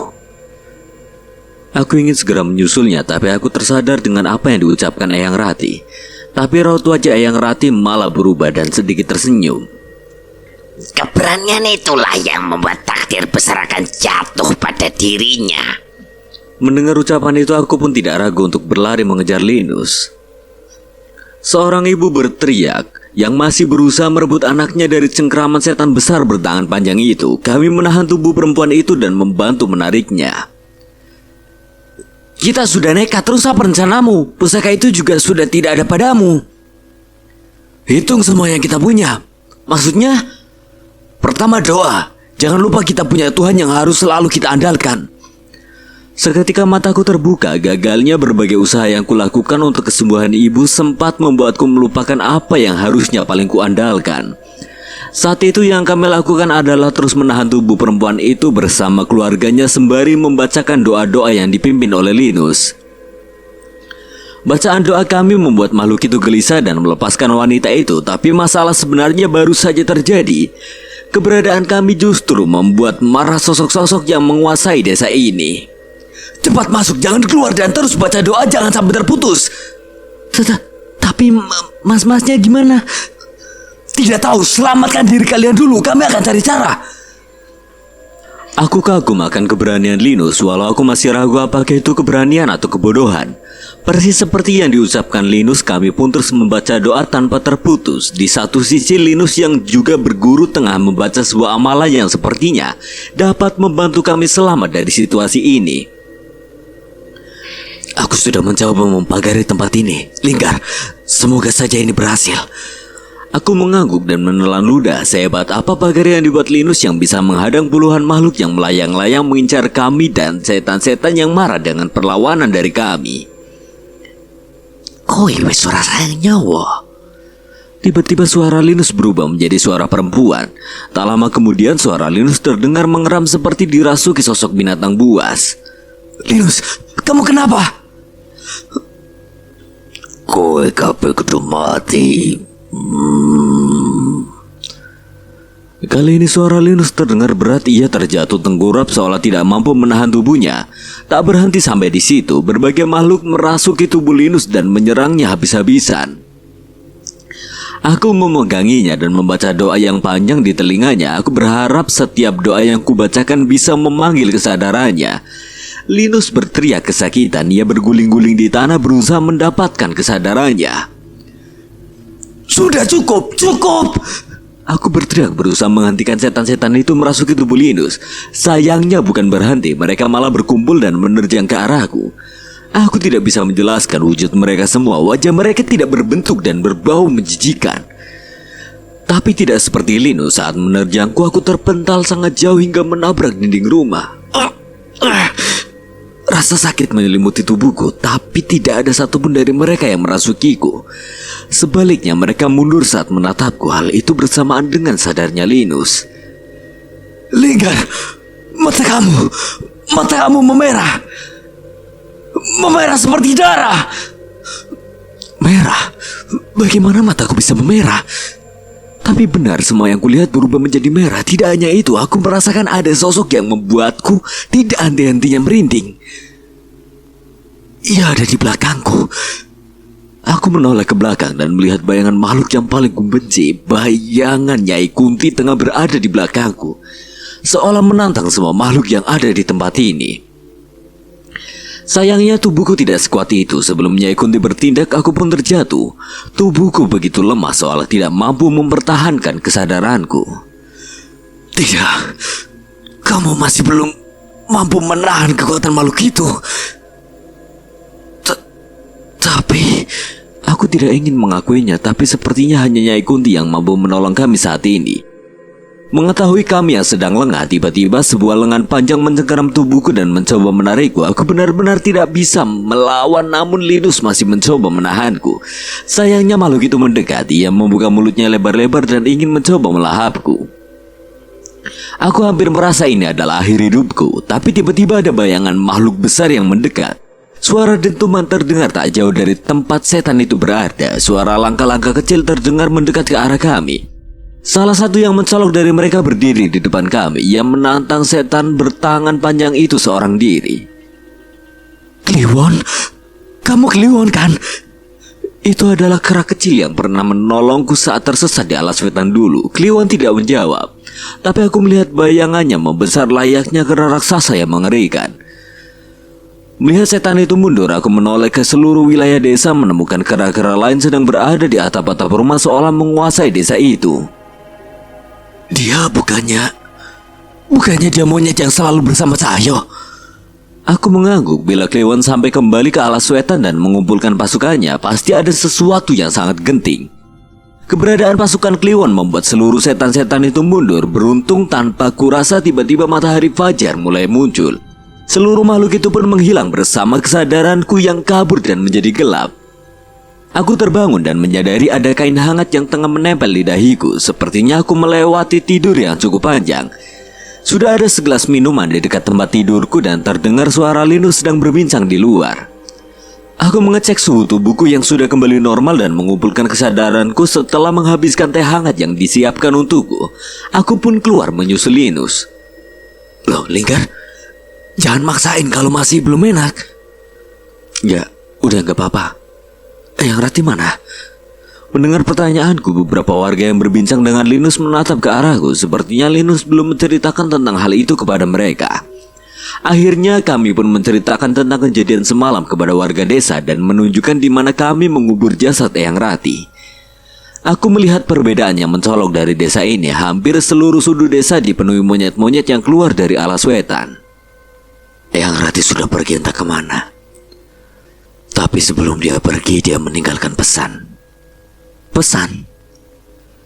[SPEAKER 1] Aku ingin segera menyusulnya, tapi aku tersadar dengan apa yang diucapkan Eyang Rati. Tapi raut wajah Eyang Rati malah berubah dan sedikit tersenyum.
[SPEAKER 3] Keberanian itulah yang membuat takdir besar akan jatuh pada dirinya.
[SPEAKER 1] Mendengar ucapan itu, aku pun tidak ragu untuk berlari mengejar Linus. Seorang ibu berteriak yang masih berusaha merebut anaknya dari cengkraman setan besar bertangan panjang itu. Kami menahan tubuh perempuan itu dan membantu menariknya. Kita sudah nekat, terus apa rencanamu? Pusaka itu juga sudah tidak ada padamu. Hitung semua yang kita punya. Maksudnya, pertama doa. Jangan lupa kita punya Tuhan yang harus selalu kita andalkan. Seketika mataku terbuka. Gagalnya berbagai usaha yang kulakukan untuk kesembuhan ibu sempat membuatku melupakan apa yang harusnya paling kuandalkan. Saat itu yang kami lakukan adalah terus menahan tubuh perempuan itu bersama keluarganya sembari membacakan doa-doa yang dipimpin oleh Linus. Bacaan doa kami membuat makhluk itu gelisah dan melepaskan wanita itu. Tapi masalah sebenarnya baru saja terjadi. Keberadaan kami justru membuat marah sosok-sosok yang menguasai desa ini. Cepat masuk, jangan keluar, dan terus baca doa, jangan sampai terputus. Tapi mas-masnya gimana? Tidak tahu, selamatkan diri kalian dulu, kami akan cari cara. Aku kagum akan keberanian Linus, walau aku masih ragu apakah itu keberanian atau kebodohan. Persis seperti yang diucapkan Linus, kami pun terus membaca doa tanpa terputus. Di satu sisi Linus yang juga berguru tengah membaca sebuah amalan yang sepertinya dapat membantu kami selamat dari situasi ini. Aku sudah mencoba mempagari tempat ini, Linggar. Semoga saja ini berhasil. Aku mengangguk dan menelan ludah. Sehebat apa pagar yang dibuat Linus yang bisa menghadang puluhan makhluk yang melayang-layang mengincar kami dan setan-setan yang marah dengan perlawanan dari kami. Koi wes suara sayang nyawa. Tiba-tiba suara Linus berubah menjadi suara perempuan. Tak lama kemudian suara Linus terdengar mengeram seperti dirasuki sosok binatang buas. Linus, kamu kenapa? Kowe kabeh kudu mati. Kali ini suara Linus terdengar berat. Ia terjatuh tengkurap seolah tidak mampu menahan tubuhnya. Tak berhenti sampai di situ. Berbagai makhluk merasuki tubuh Linus dan menyerangnya habis-habisan. Aku memeganginya dan membaca doa yang panjang di telinganya. Aku berharap setiap doa yang kubacakan bisa memanggil kesadarannya. Linus berteriak kesakitan. Ia berguling-guling di tanah berusaha mendapatkan kesadarannya. Sudah cukup, cukup! Aku berteriak berusaha menghentikan setan-setan itu merasuki tubuh Linus. Sayangnya bukan berhenti, mereka malah berkumpul dan menerjang ke arahku. Aku tidak bisa menjelaskan wujud mereka semua. Wajah mereka tidak berbentuk dan berbau menjijikan. Tapi tidak seperti Linus, saat menerjangku aku terpental sangat jauh hingga menabrak dinding rumah. Rasa sakit menyelimuti tubuhku, tapi tidak ada satupun dari mereka yang merasukiku. Sebaliknya mereka mundur saat menatapku. Hal itu bersamaan dengan sadarnya Linus. Linggar, mata kamu memerah. Memerah seperti darah. Merah? Bagaimana mataku bisa memerah? Tapi benar, semua yang kulihat berubah menjadi merah. Tidak hanya itu, aku merasakan ada sosok yang membuatku tidak henti-hentinya merinding. Ia ada di belakangku. Aku menoleh ke belakang dan melihat bayangan makhluk yang paling kubenci. Bayangan Nyai Kunti tengah berada di belakangku, seolah menantang semua makhluk yang ada di tempat ini. Sayangnya tubuhku tidak sekuat itu. Sebelum Nyai Kunti bertindak, aku pun terjatuh. Tubuhku begitu lemah seolah tidak mampu mempertahankan kesadaranku. Tidak, kamu masih belum mampu menahan kekuatan makhluk itu. Tapi aku tidak ingin mengakuinya, tapi sepertinya hanya Nyai Kunti yang mampu menolong kami saat ini. Mengetahui kami yang sedang lengah, tiba-tiba sebuah lengan panjang mencengkeram tubuhku dan mencoba menarikku. Aku benar-benar tidak bisa melawan, namun Linus masih mencoba menahanku. Sayangnya makhluk itu mendekat. Ia membuka mulutnya lebar-lebar dan ingin mencoba melahapku. Aku hampir merasa ini adalah akhir hidupku, tapi tiba-tiba ada bayangan makhluk besar yang mendekat. Suara dentuman terdengar tak jauh dari tempat setan itu berada. Suara langkah-langkah kecil terdengar mendekat ke arah kami. Salah satu yang mencolok dari mereka berdiri di depan kami. Ia menantang setan bertangan panjang itu seorang diri. Kliwon? Kamu Kliwon kan? Itu adalah kera kecil yang pernah menolongku saat tersesat di alas wetan dulu. Kliwon tidak menjawab, tapi aku melihat bayangannya membesar layaknya kera raksasa yang mengerikan. Melihat setan itu mundur, aku menoleh ke seluruh wilayah desa, menemukan kera-kera lain sedang berada di atap-atap rumah seolah menguasai desa itu. Dia bukannya dia monyet yang selalu bersama Cahyo. Aku mengangguk. Bila Kliwon sampai kembali ke alas wetan dan mengumpulkan pasukannya, pasti ada sesuatu yang sangat genting. Keberadaan pasukan Kliwon membuat seluruh setan-setan itu mundur. Beruntung tanpa kurasa tiba-tiba matahari fajar mulai muncul. Seluruh makhluk itu pun menghilang bersama kesadaranku yang kabur dan menjadi gelap. Aku terbangun dan menyadari ada kain hangat yang tengah menempel di dahiku. Sepertinya aku melewati tidur yang cukup panjang. Sudah ada segelas minuman di dekat tempat tidurku dan terdengar suara Linus sedang berbincang di luar. Aku mengecek suhu tubuhku yang sudah kembali normal dan mengumpulkan kesadaranku setelah menghabiskan teh hangat yang disiapkan untukku. Aku pun keluar menyusul Linus. Loh, Linggar, jangan maksain kalau masih belum enak. Ya, udah gak apa-apa. Yang Rati mana? Mendengar pertanyaanku, beberapa warga yang berbincang dengan Linus menatap ke arahku. Sepertinya Linus belum menceritakan tentang hal itu kepada mereka. Akhirnya kami pun menceritakan tentang kejadian semalam kepada warga desa dan menunjukkan di mana kami mengubur jasad Eyang Rati. Aku melihat perbedaan yang mencolok dari desa ini. Hampir seluruh sudut desa dipenuhi monyet-monyet yang keluar dari alas wetan. Eyang Rati sudah pergi entah kemana. Tapi sebelum dia pergi, dia meninggalkan pesan. Pesan?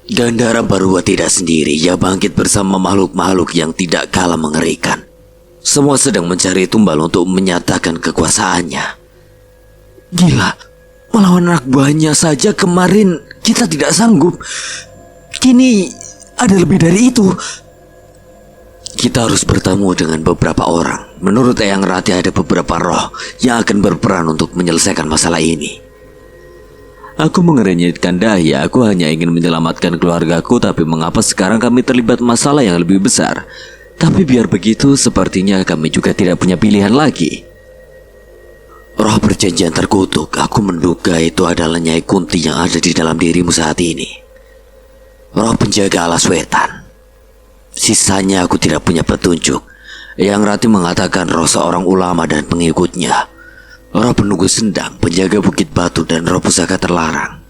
[SPEAKER 1] Gandara Barua tidak sendiri. Ia bangkit bersama makhluk-makhluk yang tidak kalah mengerikan. Semua sedang mencari tumbal untuk menyatakan kekuasaannya. Gila, melawan anak buahnya saja kemarin kita tidak sanggup. Kini ada lebih dari itu. Kita harus bertemu dengan beberapa orang. Menurut Eyang Rati ada beberapa roh yang akan berperan untuk menyelesaikan masalah ini. Aku mengerenyitkan dahi. Aku hanya ingin menyelamatkan keluargaku, tapi mengapa sekarang kami terlibat masalah yang lebih besar? Tapi biar begitu, sepertinya kami juga tidak punya pilihan lagi. Roh perjanjian terkutuk. Aku menduga itu adalah Nyai Kunti yang ada di dalam dirimu saat ini.
[SPEAKER 3] penjaga alas wetan. Sisanya aku tidak punya petunjuk. Yang Rati mengatakan roh seorang ulama dan pengikutnya, roh penunggu sendang, penjaga bukit batu, dan roh pusaka terlarang.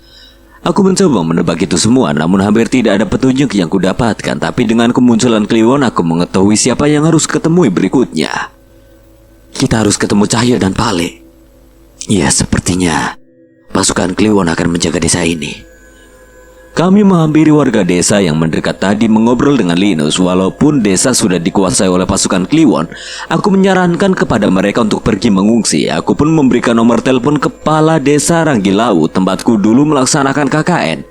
[SPEAKER 3] Aku mencoba menebak itu semua, namun hampir tidak ada petunjuk yang kudapatkan. Tapi dengan kemunculan Kliwon, aku mengetahui siapa yang harus ketemui berikutnya. Kita harus ketemu Cahyo dan Pale. Ya, sepertinya pasukan Kliwon akan menjaga desa ini. Kami menghampiri warga desa yang mendekat tadi mengobrol dengan Linus. Walaupun desa sudah dikuasai oleh pasukan Kliwon, aku menyarankan kepada mereka untuk pergi mengungsi. Aku pun memberikan nomor telepon kepala desa Ranggilau, tempatku dulu melaksanakan KKN.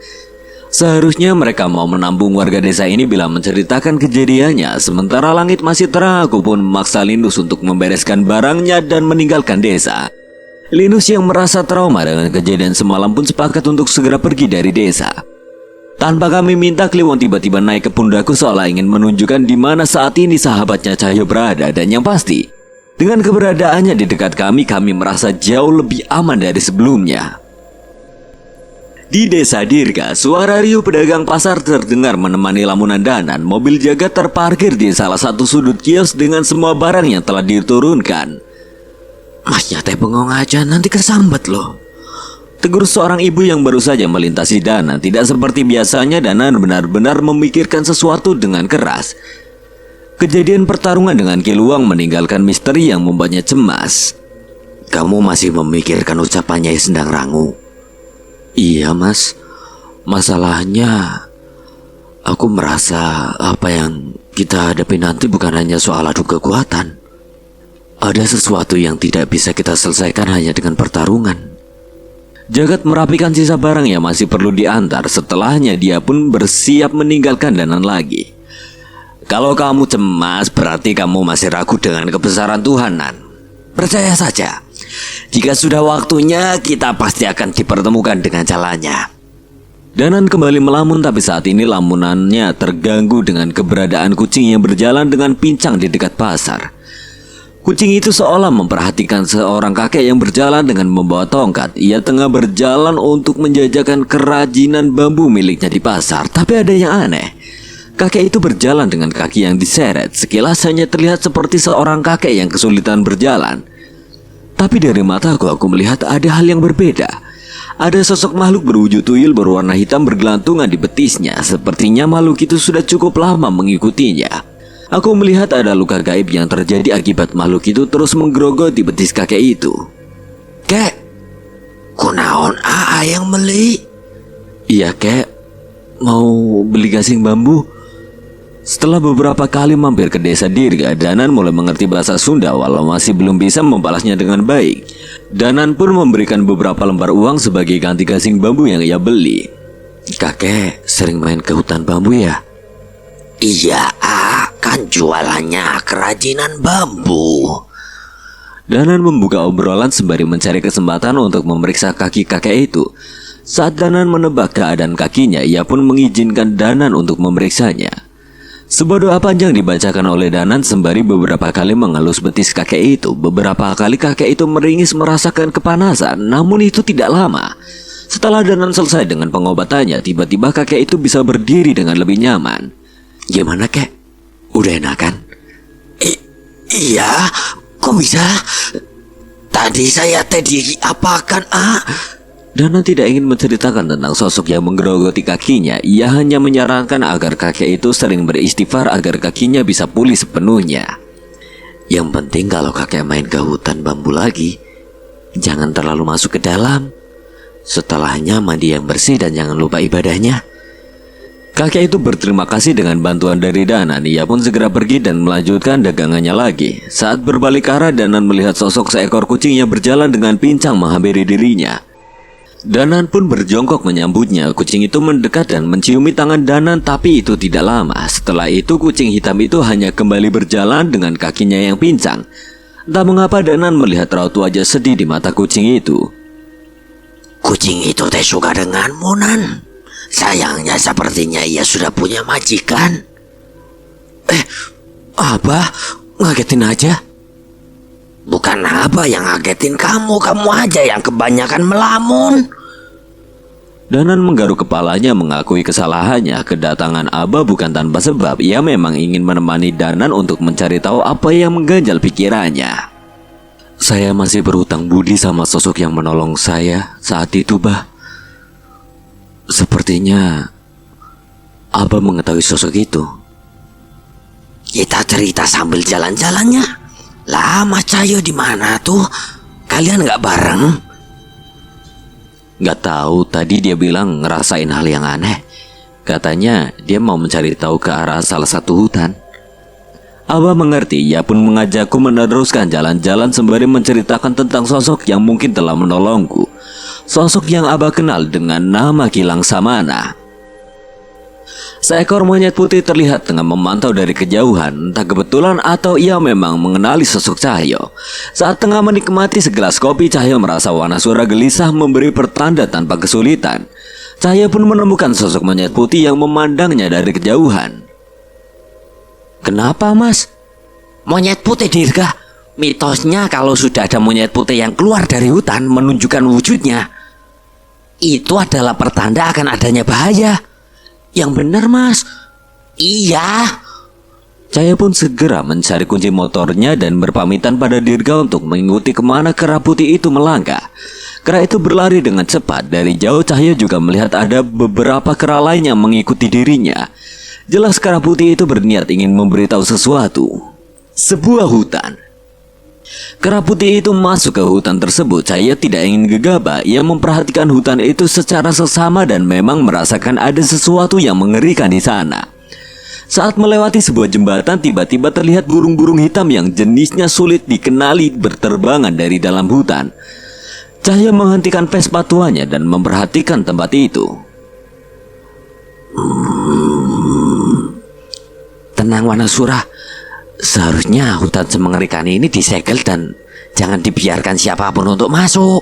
[SPEAKER 3] Seharusnya mereka mau menampung warga desa ini bila menceritakan kejadiannya. Sementara langit masih terang, aku pun memaksa Linus untuk membereskan barangnya dan meninggalkan desa. Linus yang merasa trauma dengan kejadian semalam pun sepakat untuk segera pergi dari desa. Tanpa kami minta, Kliwon tiba-tiba naik ke pundakku seolah ingin menunjukkan di mana saat ini sahabatnya Cahyo berada. Dan yang pasti, dengan keberadaannya di dekat kami merasa jauh lebih aman dari sebelumnya. Di desa Dirga, suara riuh pedagang pasar terdengar menemani lamunan Danan. Mobil jaga terparkir di salah satu sudut kios dengan semua barang yang telah diturunkan. Masnya teh bengong aja, nanti kesambat loh. Tegur seorang ibu yang baru saja melintasi Danan. Tidak seperti biasanya, Danan benar-benar memikirkan sesuatu dengan keras. Kejadian pertarungan dengan Kiluang meninggalkan misteri yang membuatnya cemas. Kamu masih memikirkan ucapannya Sendang Rangu? Iya mas, masalahnya aku merasa apa yang kita hadapi nanti bukan hanya soal adu kekuatan. Ada sesuatu yang tidak bisa kita selesaikan hanya dengan pertarungan. Jagat merapikan sisa barang yang masih perlu diantar. Setelahnya dia pun bersiap meninggalkan Danan lagi. Kalau kamu cemas, berarti kamu masih ragu dengan kebesaran Tuhan, Nan. Percaya saja, jika sudah waktunya, kita pasti akan dipertemukan dengan jalannya. Danan kembali melamun, tapi saat ini lamunannya terganggu dengan keberadaan kucing yang berjalan dengan pincang di dekat pasar. Kucing itu seolah memperhatikan seorang kakek yang berjalan dengan membawa tongkat. Ia tengah berjalan untuk menjajakan kerajinan bambu miliknya di pasar. Tapi ada yang aneh. Kakek itu berjalan dengan kaki yang diseret. Sekilas hanya terlihat seperti seorang kakek yang kesulitan berjalan. Tapi dari mataku aku melihat ada hal yang berbeda. Ada sosok makhluk berwujud tuyul berwarna hitam bergelantungan di betisnya. Sepertinya makhluk itu sudah cukup lama mengikutinya. Aku melihat ada luka gaib yang terjadi akibat makhluk itu terus menggerogoti betis kakek itu. Kek, kunaon aa yang beli? Iya kek, mau beli gasing bambu. Setelah beberapa kali mampir ke desa Dirga, Danan mulai mengerti bahasa Sunda walau masih belum bisa membalasnya dengan baik. Danan pun memberikan beberapa lembar uang sebagai ganti gasing bambu yang ia beli. Kakek sering main ke hutan bambu ya? Iya, kan jualannya kerajinan bambu. Danan membuka obrolan sembari mencari kesempatan untuk memeriksa kaki kakek itu. Saat Danan menebak keadaan kakinya, ia pun mengizinkan Danan untuk memeriksanya. Sebuah doa panjang dibacakan oleh Danan sembari beberapa kali mengelus betis kakek itu. Beberapa kali kakek itu meringis merasakan kepanasan, namun itu tidak lama. Setelah Danan selesai dengan pengobatannya, tiba-tiba kakek itu bisa berdiri dengan lebih nyaman. Gimana kek? Udah enakan? Iya, kok bisa? Tadi saya tadi apakan Danan tidak ingin menceritakan tentang sosok yang menggerogoti kakinya. Ia hanya menyarankan agar kakek itu sering beristighfar agar kakinya bisa pulih sepenuhnya. Yang penting kalau kakek main ke hutan bambu lagi, jangan terlalu masuk ke dalam. Setelahnya mandi yang bersih dan jangan lupa ibadahnya. Kakek itu berterima kasih dengan bantuan dari Danan. Ia pun segera pergi dan melanjutkan dagangannya lagi. Saat berbalik arah, Danan melihat sosok seekor kucing yang berjalan dengan pincang menghampiri dirinya. Danan pun berjongkok menyambutnya. Kucing itu mendekat dan menciumi tangan Danan, tapi itu tidak lama. Setelah itu kucing hitam itu hanya kembali berjalan dengan kakinya yang pincang. Entah mengapa Danan melihat raut wajah sedih di mata kucing itu. Kucing itu teh suka denganmu, Nan. Sayangnya sepertinya ia sudah punya majikan. Apa? Ngagetin aja? Bukan apa yang ngagetin kamu aja yang kebanyakan melamun.
[SPEAKER 1] Danan menggaruk kepalanya mengakui kesalahannya. Kedatangan Aba bukan tanpa sebab. Ia memang ingin menemani Danan untuk mencari tahu apa yang mengganjal pikirannya. Saya masih berhutang budi sama sosok yang menolong saya saat itu, Bah. Sepertinya Aba mengetahui sosok itu.
[SPEAKER 3] Kita cerita sambil jalan-jalannya. Lah, Mas Cahyo di mana tuh? Kalian nggak bareng?
[SPEAKER 1] Gak tahu, tadi dia bilang ngerasain hal yang aneh. Katanya dia mau mencari tahu ke arah salah satu hutan. Aba mengerti, ia pun mengajakku meneruskan jalan-jalan sembari menceritakan tentang sosok yang mungkin telah menolongku. Sosok yang Aba kenal dengan nama Gilang Samana. Seekor monyet putih terlihat tengah memantau dari kejauhan. Entah kebetulan atau ia memang mengenali sosok Cahyo. Saat tengah menikmati segelas kopi, Cahyo merasa Wanasura gelisah memberi pertanda tanpa kesulitan. Cahyo pun menemukan sosok monyet putih yang memandangnya dari kejauhan. Kenapa, Mas?
[SPEAKER 3] Monyet putih, Dirga. Mitosnya kalau sudah ada monyet putih yang keluar dari hutan menunjukkan wujudnya, itu adalah pertanda akan adanya bahaya. Yang benar, Mas. Iya.
[SPEAKER 1] Cahyo pun segera mencari kunci motornya dan berpamitan pada Dirga untuk mengikuti kemana kera putih itu melangkah. Kera itu berlari dengan cepat. Dari jauh Cahyo juga melihat ada beberapa kera lain yang mengikuti dirinya. Jelas kera putih itu berniat ingin memberitahu sesuatu. Sebuah hutan. Kera putih itu masuk ke hutan tersebut. Cahyo tidak ingin gegabah. Ia memperhatikan hutan itu secara seksama dan memang merasakan ada sesuatu yang mengerikan di sana. Saat melewati sebuah jembatan, tiba-tiba terlihat burung-burung hitam yang jenisnya sulit dikenali berterbangan dari dalam hutan. Cahyo menghentikan Vespa tuanya dan memperhatikan tempat itu.
[SPEAKER 3] Tenang, Wanasura. Seharusnya hutan semengerikan ini disegel dan jangan dibiarkan siapapun untuk masuk.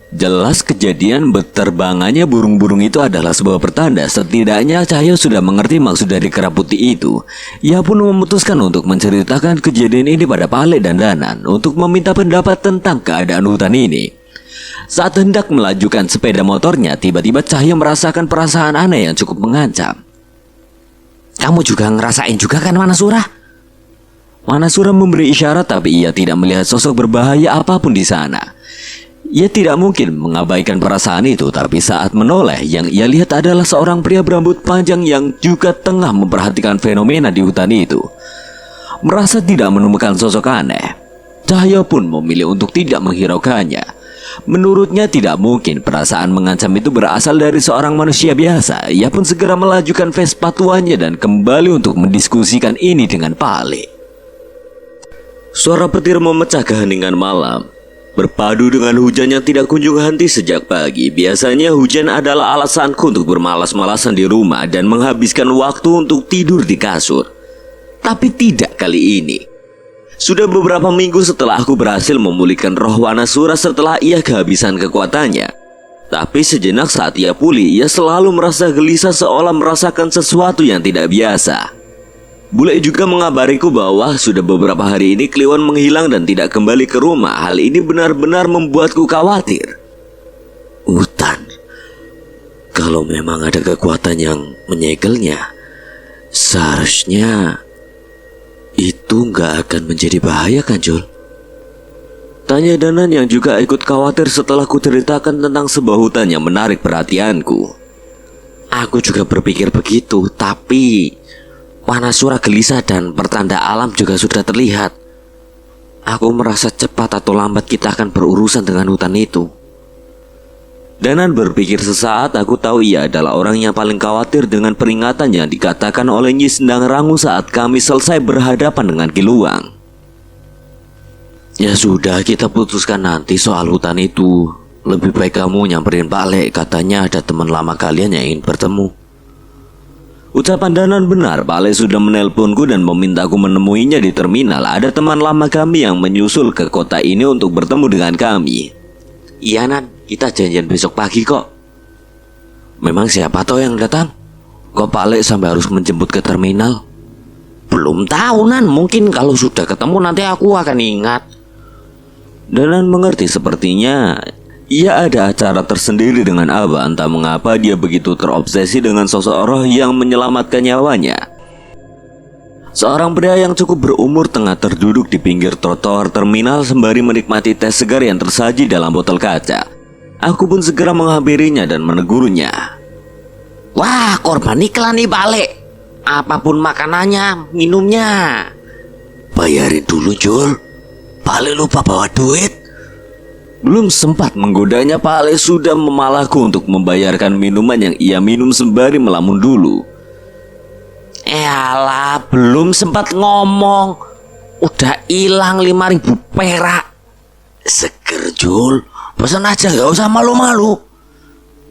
[SPEAKER 1] Jelas kejadian berterbangannya burung-burung itu adalah sebuah pertanda. Setidaknya Cahyo sudah mengerti maksud dari kera putih itu. Ia pun memutuskan untuk menceritakan kejadian ini pada Pale dan Danan untuk meminta pendapat tentang keadaan hutan ini. Saat hendak melajukan sepeda motornya, tiba-tiba Cahyo merasakan perasaan aneh yang cukup mengancam.
[SPEAKER 3] Kamu juga ngerasain juga kan, Wanasura?
[SPEAKER 1] Wanasura memberi isyarat, tapi ia tidak melihat sosok berbahaya apapun di sana. Ia tidak mungkin mengabaikan perasaan itu, tapi saat menoleh, yang ia lihat adalah seorang pria berambut panjang yang juga tengah memperhatikan fenomena di hutan itu. Merasa tidak menemukan sosok aneh, Cahyo pun memilih untuk tidak menghiraukannya. Menurutnya tidak mungkin perasaan mengancam itu berasal dari seorang manusia biasa. Ia pun segera melajukan Vespa tuanya dan kembali untuk mendiskusikan ini dengan Pale. Suara petir memecah keheningan malam. Berpadu dengan hujan yang tidak kunjung henti sejak pagi. Biasanya hujan adalah alasanku untuk bermalas-malasan di rumah dan menghabiskan waktu untuk tidur di kasur. Tapi tidak kali ini. Sudah beberapa minggu setelah aku berhasil memulihkan roh Wanasura setelah ia kehabisan kekuatannya. Tapi sejenak saat ia pulih, ia selalu merasa gelisah seolah merasakan sesuatu yang tidak biasa. Bule juga mengabariku bahwa sudah beberapa hari ini Kliwon menghilang dan tidak kembali ke rumah. Hal ini benar-benar membuatku khawatir. Hutan. Kalau memang ada kekuatan yang menyegelnya, seharusnya itu nggak akan menjadi bahaya kan, Jul? Tanya Danan yang juga ikut khawatir setelah ku ceritakan tentang sebuah hutan yang menarik perhatianku. Aku juga berpikir begitu, tapi Wanasura gelisah dan pertanda alam juga sudah terlihat. Aku merasa cepat atau lambat kita akan berurusan dengan hutan itu. Danan berpikir sesaat. Aku tahu ia adalah orang yang paling khawatir dengan peringatan yang dikatakan oleh Nyi Sendang Rangu saat kami selesai berhadapan dengan Kiluang. Ya sudah, kita putuskan nanti soal hutan itu. Lebih baik kamu nyamperin Pale. Katanya ada teman lama kalian yang ingin bertemu. Ucapan Danan benar. Pale sudah menelponku dan memintaku menemuinya di terminal. Ada teman lama kami yang menyusul ke kota ini untuk bertemu dengan kami. Iya, Nan, kita janjian besok pagi kok. Memang siapa toh yang datang? Kok Pale sampai harus menjemput ke terminal?
[SPEAKER 3] Belum tahu, Nan. Mungkin kalau sudah ketemu nanti aku akan ingat.
[SPEAKER 1] Danan mengerti sepertinya. Ia ada acara tersendiri dengan Aba, entah mengapa dia begitu terobsesi dengan sosok roh yang menyelamatkan nyawanya. Seorang pria yang cukup berumur tengah terduduk di pinggir trotoar terminal sembari menikmati teh segar yang tersaji dalam botol kaca. Aku pun segera menghampirinya dan menegurnya.
[SPEAKER 3] Wah, korban iklan nih balik. Apapun makanannya, minumnya. Bayarin dulu, Jul. Balik lupa bawa duit.
[SPEAKER 1] Belum sempat menggodanya, Pak Ale sudah memalahku untuk membayarkan minuman yang ia minum sembari melamun dulu.
[SPEAKER 3] Alah, belum sempat ngomong. Udah hilang 5.000 perak. Seger, Jul. Pesan aja, gak usah malu-malu.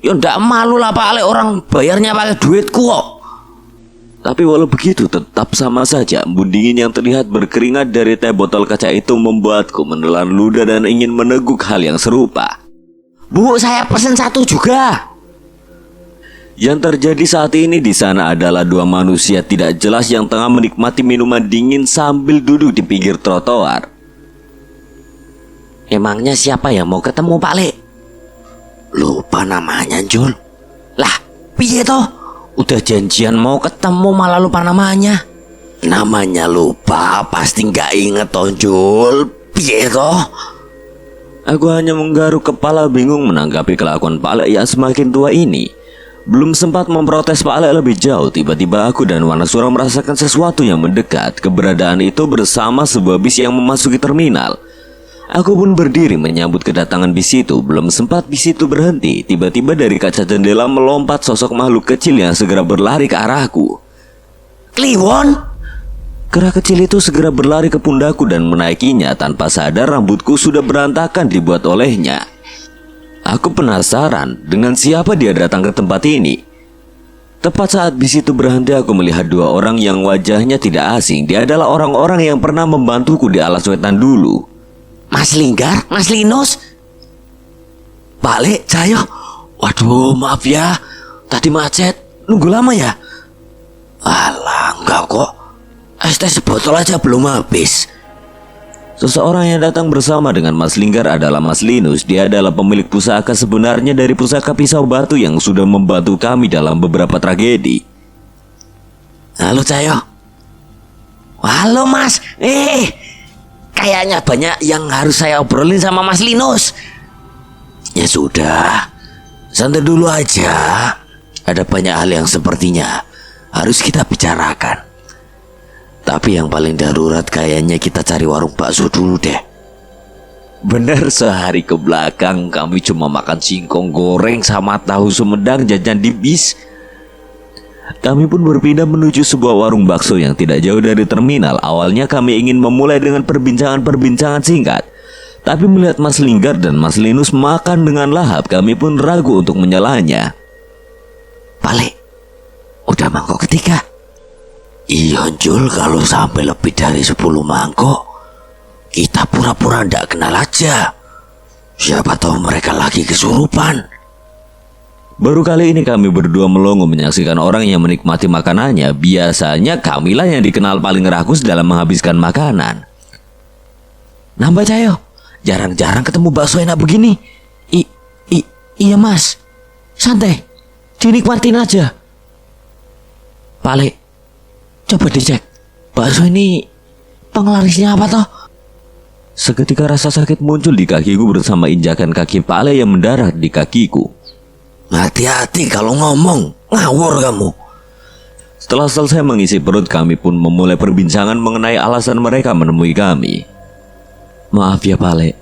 [SPEAKER 3] Ya ndak malu lah Pak Ale, orang bayarnya pakai duitku kok.
[SPEAKER 1] Tapi walau begitu tetap sama saja embun dingin yang terlihat berkeringat dari teh botol kaca itu membuatku menelan ludah dan ingin meneguk hal yang serupa.
[SPEAKER 3] Bu, saya pesen satu juga.
[SPEAKER 1] Yang terjadi saat ini di sana adalah dua manusia tidak jelas yang tengah menikmati minuman dingin sambil duduk di pinggir trotoar.
[SPEAKER 3] Emangnya siapa yang mau ketemu Pak Le? Lupa namanya, Jul. Lah, piye toh? Udah janjian mau ketemu malah lupa namanya. Namanya lupa, pasti nggak inget toh, Jul. Piye toh?
[SPEAKER 1] Aku hanya menggaruk kepala bingung menanggapi kelakuan Pak Ale yang semakin tua ini. Belum sempat memprotes Pak Ale lebih jauh, tiba-tiba aku dan Wanasura merasakan sesuatu yang mendekat. Keberadaan itu bersama sebuah bis yang memasuki terminal. Aku pun berdiri menyambut kedatangan bis itu. Belum sempat bis itu berhenti, tiba-tiba dari kaca jendela melompat sosok makhluk kecil yang segera berlari ke arahku.
[SPEAKER 3] Kliwon?
[SPEAKER 1] Kera kecil itu segera berlari ke pundakku dan menaikinya. Tanpa sadar rambutku sudah berantakan dibuat olehnya. Aku penasaran dengan siapa dia datang ke tempat ini. Tepat saat bis itu berhenti, aku melihat dua orang yang wajahnya tidak asing. Dia adalah orang-orang yang pernah membantuku di Alas Wetan dulu.
[SPEAKER 3] Mas Linggar, Mas Linus. Balik, Cayo. Waduh, maaf ya. Tadi macet. Nunggu lama ya? Alah, enggak kok. Es teh sebotol aja belum habis.
[SPEAKER 1] Seseorang yang datang bersama dengan Mas Linggar adalah Mas Linus. Dia adalah pemilik pusaka sebenarnya dari pusaka pisau batu yang sudah membantu kami dalam beberapa tragedi.
[SPEAKER 3] Halo, Cayo. Halo, Mas. Kayaknya banyak yang harus saya obrolin sama Mas Linus. Ya sudah, santai dulu aja. Ada banyak hal yang sepertinya harus kita bicarakan. Tapi yang paling darurat kayaknya kita cari warung bakso dulu deh.
[SPEAKER 1] Benar, sehari ke belakang kami cuma makan singkong goreng sama tahu sumedang jajan di bis. Kami pun berpindah menuju sebuah warung bakso yang tidak jauh dari terminal. Awalnya kami ingin memulai dengan perbincangan-perbincangan singkat. Tapi melihat Mas Linggar dan Mas Linus makan dengan lahap, kami pun ragu untuk menyalahnya.
[SPEAKER 3] Balik, udah mangkok ketiga? Iya, Jul, kalau sampai lebih dari 10 mangkok, kita pura-pura ndak kenal aja. Siapa tahu mereka lagi kesurupan.
[SPEAKER 1] Baru kali ini kami berdua melongo menyaksikan orang yang menikmati makanannya. Biasanya kamilah yang dikenal paling rakus dalam menghabiskan makanan.
[SPEAKER 3] Nambah, Cayo. Jarang-jarang ketemu bakso enak begini. Iya, Mas. Santai. Dinikmatin aja. Balik. Coba dicek. Bakso ini penglarisnya apa toh?
[SPEAKER 1] Seketika rasa sakit muncul di kakiku bersama injakan kaki Pak Ale yang mendarat di kakiku.
[SPEAKER 3] Hati-hati kalau ngomong, ngawur kamu.
[SPEAKER 1] Setelah selesai mengisi perut, kami pun memulai perbincangan mengenai alasan mereka menemui kami. Maaf ya Pak Ale,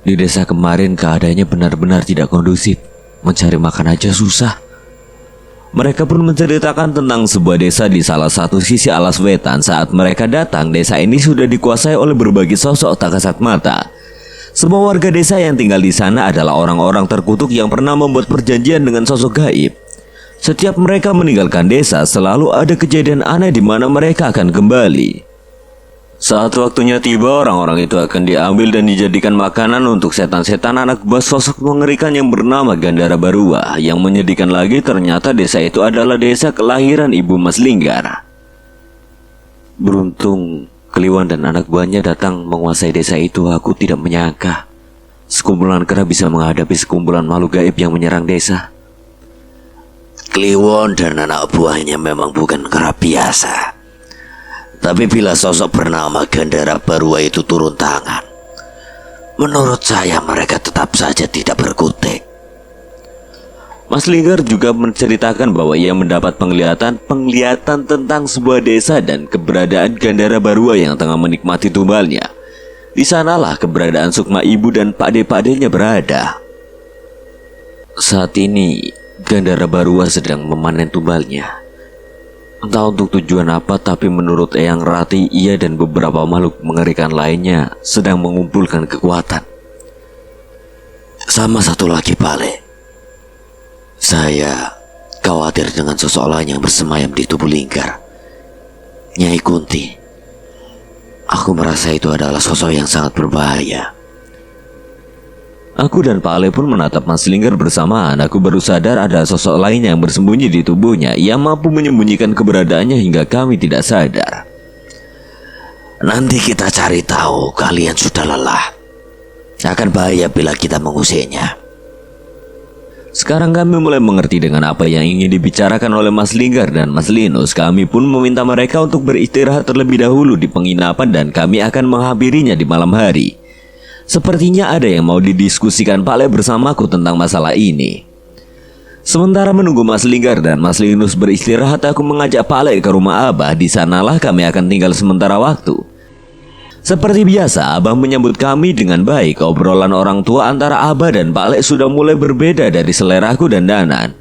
[SPEAKER 1] di desa kemarin keadaannya benar-benar tidak kondusif. Mencari makan aja susah. Mereka pun menceritakan tentang sebuah desa di salah satu sisi Alas Wetan. Saat mereka datang, desa ini sudah dikuasai oleh berbagai sosok tak kasat mata. Semua warga desa yang tinggal di sana adalah orang-orang terkutuk yang pernah membuat perjanjian dengan sosok gaib. Setiap mereka meninggalkan desa, selalu ada kejadian aneh di mana mereka akan kembali. Saat waktunya tiba, orang-orang itu akan diambil dan dijadikan makanan untuk setan-setan anak buah sosok mengerikan yang bernama Gandara Barua. Yang menyedihkan lagi, ternyata desa itu adalah desa kelahiran ibu Mas Linggar. Beruntung Kliwon dan anak buahnya datang menguasai desa itu. Aku tidak menyangka sekumpulan kera bisa menghadapi sekumpulan makhluk gaib yang menyerang desa?
[SPEAKER 3] Kliwon dan anak buahnya memang bukan kera biasa. Tapi bila sosok bernama Gandara Barua itu turun tangan, menurut saya mereka tetap saja tidak berkutik.
[SPEAKER 1] Mas Linggar juga menceritakan bahwa ia mendapat penglihatan tentang sebuah desa dan keberadaan Gandara Barua yang tengah menikmati tumbalnya. Di sanalah keberadaan Sukma ibu dan pakde-pakdenya berada. Saat ini Gandara Barua sedang memanen tumbalnya. Entah untuk tujuan apa, tapi menurut Eyang Rati, ia dan beberapa makhluk mengerikan lainnya sedang mengumpulkan kekuatan.
[SPEAKER 3] Sama satu lagi, Pale. Saya khawatir dengan sosok lain yang bersemayam di tubuh Linggar. Nyai Kunti. Aku merasa itu adalah sosok yang sangat berbahaya.
[SPEAKER 1] Aku dan Pak Ale pun menatap Mas Linggar bersamaan. Aku baru sadar ada sosok lain yang bersembunyi di tubuhnya. Ia mampu menyembunyikan keberadaannya hingga kami tidak sadar.
[SPEAKER 3] Nanti kita cari tahu. Kalian sudah lelah. Akan bahaya bila kita mengusirnya.
[SPEAKER 1] Sekarang kami mulai mengerti dengan apa yang ingin dibicarakan oleh Mas Linggar dan Mas Linus. Kami pun meminta mereka untuk beristirahat terlebih dahulu di penginapan dan kami akan menghampirinya di malam hari. Sepertinya ada yang mau didiskusikan Pak Le bersamaku tentang masalah ini. Sementara menunggu Mas Linggar dan Mas Linus beristirahat, aku mengajak Pak Le ke rumah Abah. Di sanalah kami akan tinggal sementara waktu. Seperti biasa, Abah menyambut kami dengan baik. Obrolan orang tua antara Abah dan Pak Le sudah mulai berbeda dari seleraku dan Danan.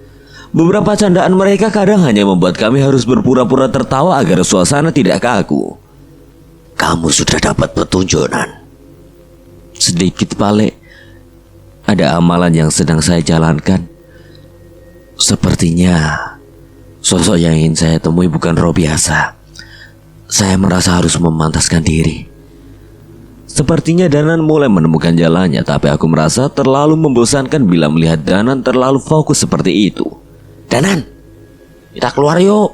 [SPEAKER 1] Beberapa candaan mereka kadang hanya membuat kami harus berpura-pura tertawa agar suasana tidak kaku.
[SPEAKER 3] Kamu sudah dapat petunjuk, Nan?
[SPEAKER 1] Sedikit, Pak Le. Ada amalan yang sedang saya jalankan. Sepertinya sosok yang ingin saya temui bukan roh biasa. Saya merasa harus memantaskan diri. Sepertinya Danan mulai menemukan jalannya, tapi aku merasa terlalu membosankan bila melihat Danan terlalu fokus seperti itu.
[SPEAKER 3] Danan, kita keluar yuk.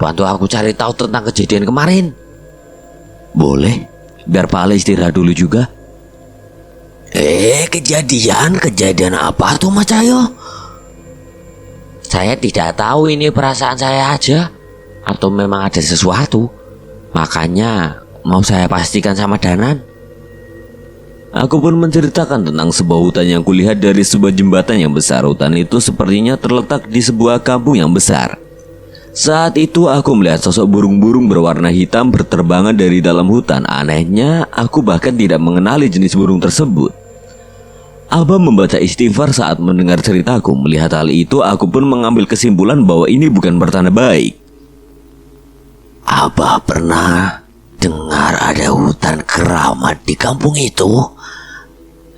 [SPEAKER 3] Bantu aku cari tahu tentang kejadian kemarin.
[SPEAKER 1] Boleh, biar Pak Ale istirahat dulu juga.
[SPEAKER 3] Kejadian apa tuh Mas Cahyo? Saya tidak tahu, ini perasaan saya aja atau memang ada sesuatu. Makanya mau saya pastikan sama Danan.
[SPEAKER 1] Aku pun menceritakan tentang sebuah hutan yang kulihat dari sebuah jembatan yang besar. Hutan itu sepertinya terletak di sebuah kampung yang besar. Saat itu aku melihat sosok burung-burung berwarna hitam berterbangan dari dalam hutan. Anehnya, aku bahkan tidak mengenali jenis burung tersebut. Abah membaca istighfar saat mendengar ceritaku. Melihat hal itu, aku pun mengambil kesimpulan bahwa ini bukan pertanda baik.
[SPEAKER 3] Abah pernah dengar ada hutan keramat di kampung itu.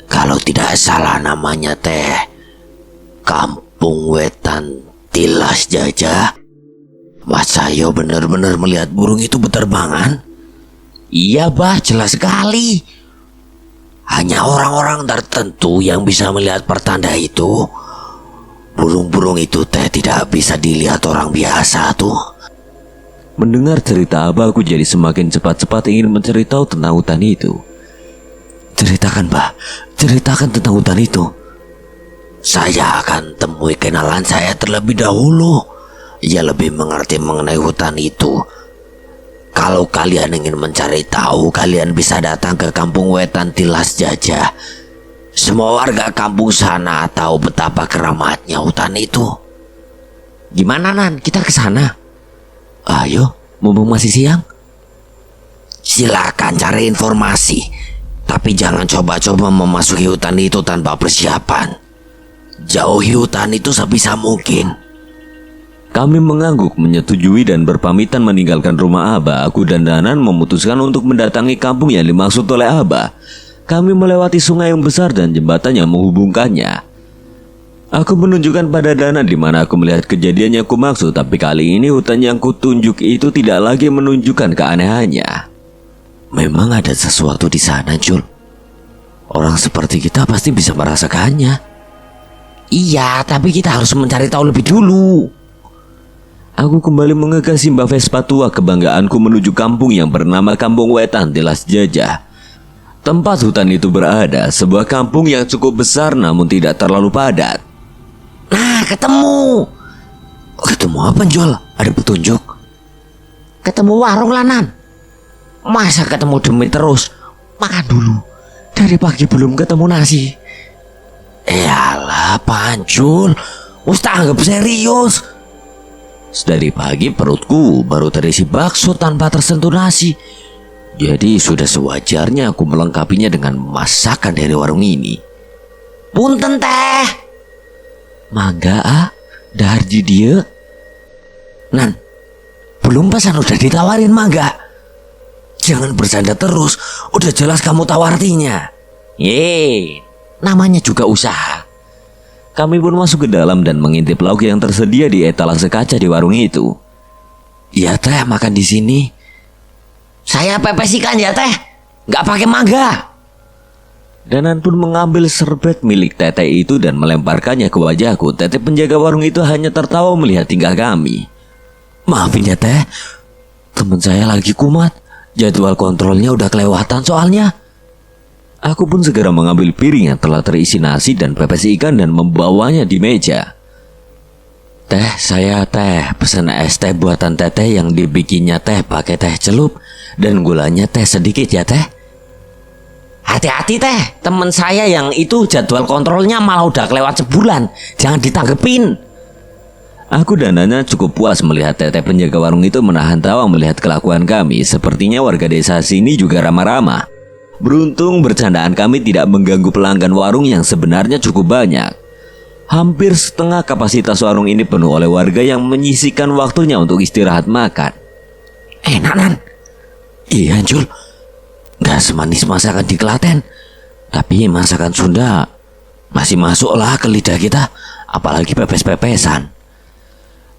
[SPEAKER 3] Kalau tidak salah namanya Kampung Wetan Tilas Jajah. Mas Cahyo benar-benar melihat burung itu berterbangan? Iya, Bah, jelas sekali. Hanya orang-orang tertentu yang bisa melihat pertanda itu. Burung-burung itu tidak bisa dilihat orang biasa tuh.
[SPEAKER 1] Mendengar cerita Abah, aku jadi semakin cepat-cepat ingin menceritakan tentang hutan itu.
[SPEAKER 3] Ceritakan, Bah. Ceritakan tentang hutan itu. Saya akan temui kenalan saya terlebih dahulu. Ia lebih mengerti mengenai hutan itu. Kalau kalian ingin mencari tahu, kalian bisa datang ke Kampung Wetan Tilas Jajah. Semua warga kampung sana tahu betapa keramatnya hutan itu. Gimana, Nan? Kita ke sana?
[SPEAKER 1] Ayo, mumpung masih siang.
[SPEAKER 3] Silakan cari informasi, tapi jangan coba-coba memasuki hutan itu tanpa persiapan. Jauhi hutan itu sebisa mungkin.
[SPEAKER 1] Kami mengangguk menyetujui dan berpamitan meninggalkan rumah Abah. Aku dan Danan memutuskan untuk mendatangi kampung yang dimaksud oleh Abah. Kami melewati sungai yang besar dan jembatan yang menghubungkannya. Aku menunjukkan pada Danan di mana aku melihat kejadian yang kumaksud, tapi kali ini hutan yang kutunjuk itu tidak lagi menunjukkan keanehannya.
[SPEAKER 3] Memang ada sesuatu di sana, Jul. Orang seperti kita pasti bisa merasakannya. Iya, tapi kita harus mencari tahu lebih dulu.
[SPEAKER 1] Aku kembali mengegasi Mbak Vespa tua kebanggaanku menuju kampung yang bernama Kampung Wetan Tilas Jajah. Tempat hutan itu berada, sebuah kampung yang cukup besar namun tidak terlalu padat.
[SPEAKER 3] Nah, ketemu.
[SPEAKER 1] Ketemu apa, Jol? Ada petunjuk?
[SPEAKER 3] Ketemu warung Lanan. Masa ketemu demi terus? Makan dulu. Dari pagi belum ketemu nasi.
[SPEAKER 1] Yalah, Pancul. Ustaz anggap serius. Dari pagi perutku baru terisi bakso tanpa tersentuh nasi. Jadi sudah sewajarnya aku melengkapinya dengan masakan dari warung ini.
[SPEAKER 3] Punten teh.
[SPEAKER 1] Mangga darji dia.
[SPEAKER 3] Nan, belum pesan udah ditawarin mangga.
[SPEAKER 1] Jangan bercanda terus, udah jelas kamu tawartinya.
[SPEAKER 3] Ye, namanya juga usaha.
[SPEAKER 1] Kami pun masuk ke dalam dan mengintip lauk yang tersedia di etalase kaca di warung itu. Ya teh, makan di sini.
[SPEAKER 3] Saya pepes ikan ya teh, nggak pakai mangga.
[SPEAKER 1] Danan pun mengambil serbet milik Teteh itu dan melemparkannya ke wajahku. Teteh penjaga warung itu hanya tertawa melihat tingkah kami. Maafin ya Teh, teman saya lagi kumat. Jadwal kontrolnya udah kelewatan soalnya. Aku pun segera mengambil piring yang telah terisi nasi dan pepes ikan dan membawanya di meja. Teh, saya teh pesan es teh buatan Teteh yang dibikinnya teh pakai teh celup dan gulanya teh sedikit ya Teh.
[SPEAKER 3] Hati-hati teh, teman saya yang itu jadwal kontrolnya malah udah kelewat sebulan. Jangan ditanggepin.
[SPEAKER 1] Aku dan Nana cukup puas melihat Teteh penjaga warung itu menahan tawa melihat kelakuan kami. Sepertinya warga desa sini juga ramah-ramah. Beruntung bercandaan kami tidak mengganggu pelanggan warung yang sebenarnya cukup banyak. Hampir setengah kapasitas warung ini penuh oleh warga yang menyisihkan waktunya untuk istirahat makan.
[SPEAKER 3] Enak Nan.
[SPEAKER 1] Iya Jul, gak semanis masakan di Klaten, tapi masakan Sunda masih masuk lah ke lidah kita, apalagi pepes-pepesan.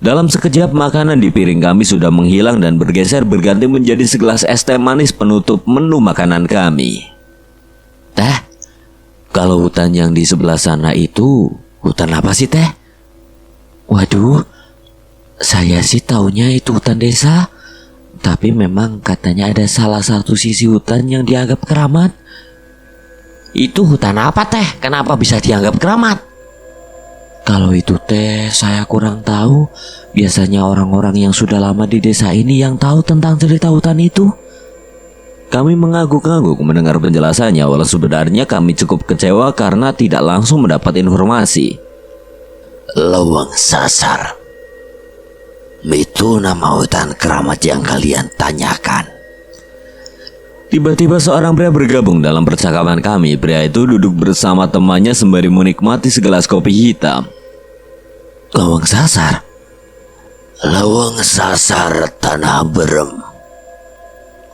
[SPEAKER 1] Dalam sekejap makanan di piring kami sudah menghilang dan bergeser berganti menjadi segelas es teh manis penutup menu makanan kami. Teh, kalau hutan yang di sebelah sana itu hutan apa sih Teh? Waduh, saya sih taunya itu hutan desa. Tapi memang katanya ada salah satu sisi hutan yang dianggap keramat.
[SPEAKER 3] Itu hutan apa teh? Kenapa bisa dianggap keramat?
[SPEAKER 1] Kalau itu Teh, saya kurang tahu. Biasanya orang-orang yang sudah lama di desa ini yang tahu tentang cerita hutan itu. Kami mengangguk-angguk mendengar penjelasannya, walau sebenarnya kami cukup kecewa karena tidak langsung mendapat informasi.
[SPEAKER 3] Lawang Sasar. Itu nama hutan keramat yang kalian tanyakan.
[SPEAKER 1] Tiba-tiba seorang pria bergabung dalam percakapan kami. Pria itu duduk bersama temannya sembari menikmati segelas kopi hitam. Lawang Sasar.
[SPEAKER 3] Lawang Sasar Tanah Berem.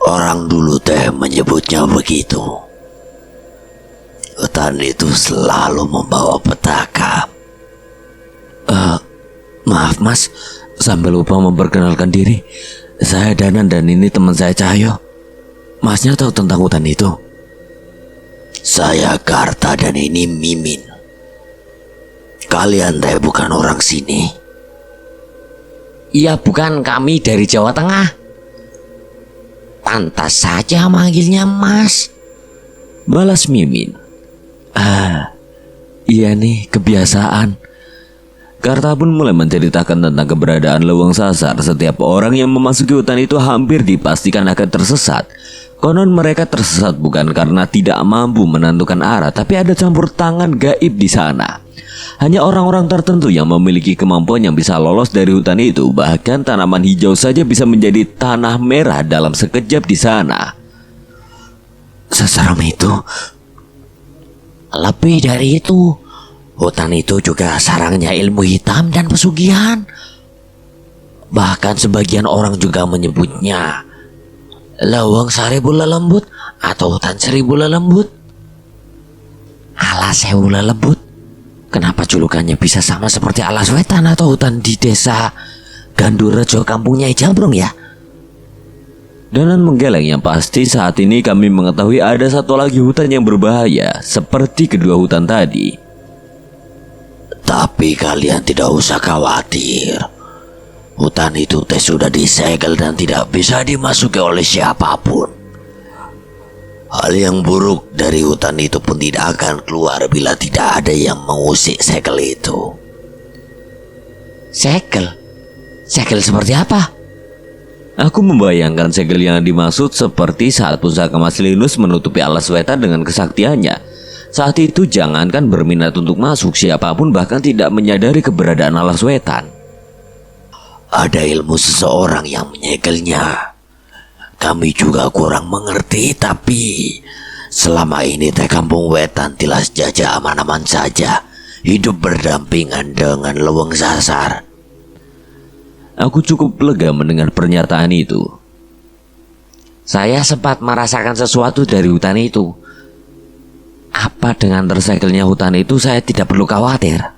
[SPEAKER 3] Orang dulu teh menyebutnya begitu. Hutan itu selalu membawa petaka.
[SPEAKER 1] Maaf Mas, sampai lupa memperkenalkan diri. Saya Danan dan ini teman saya Cahyo. Masnya tahu tentang hutan itu?
[SPEAKER 3] Saya Karta dan ini Mimin. Kalian teh bukan orang sini? Iya, bukan, kami dari Jawa Tengah. Pantas saja manggilnya Mas,
[SPEAKER 1] balas Mimin. Iya nih, kebiasaan. Karta pun mulai menceritakan tentang keberadaan Lawang Sasar. Setiap orang yang memasuki hutan itu hampir dipastikan akan tersesat. Konon mereka tersesat bukan karena tidak mampu menentukan arah, tapi ada campur tangan gaib di sana. Hanya orang-orang tertentu yang memiliki kemampuan yang bisa lolos dari hutan itu. Bahkan tanaman hijau saja bisa menjadi tanah merah dalam sekejap di sana.
[SPEAKER 3] Seseram itu. Lebih dari itu, hutan itu juga sarangnya ilmu hitam dan pesugihan. Bahkan sebagian orang juga menyebutnya Lawang Seribu Lelembut atau hutan Seribu Lelembut. Alas Sewu Lelembut. Kenapa julukannya bisa sama seperti Alas Wetan atau hutan di desa Gandurejo kampungnya Jambrong ya?
[SPEAKER 1] Danan menggeleng. Yang pasti saat ini kami mengetahui ada satu lagi hutan yang berbahaya seperti kedua hutan tadi.
[SPEAKER 3] Tapi kalian tidak usah khawatir. Hutan itu sudah disegel dan tidak bisa dimasuki oleh siapapun. Hal yang buruk dari hutan itu pun tidak akan keluar bila tidak ada yang mengusik segel itu.
[SPEAKER 4] Segel? Segel seperti apa?
[SPEAKER 1] Aku membayangkan segel yang dimaksud seperti saat pusaka Mas Linus menutupi alas wetan dengan kesaktiannya. Saat itu jangankan berminat untuk masuk, siapapun bahkan tidak menyadari keberadaan alas wetan.
[SPEAKER 3] Ada ilmu seseorang yang menyegelnya. Kami juga kurang mengerti, tapi selama ini Teh Kampung Wetan tilas jajah aman-aman saja, hidup berdampingan dengan Leweng Sasar.
[SPEAKER 1] Aku cukup lega mendengar pernyataan itu.
[SPEAKER 4] Saya sempat merasakan sesuatu dari hutan itu. Apa dengan tersegelnya hutan itu saya tidak perlu khawatir?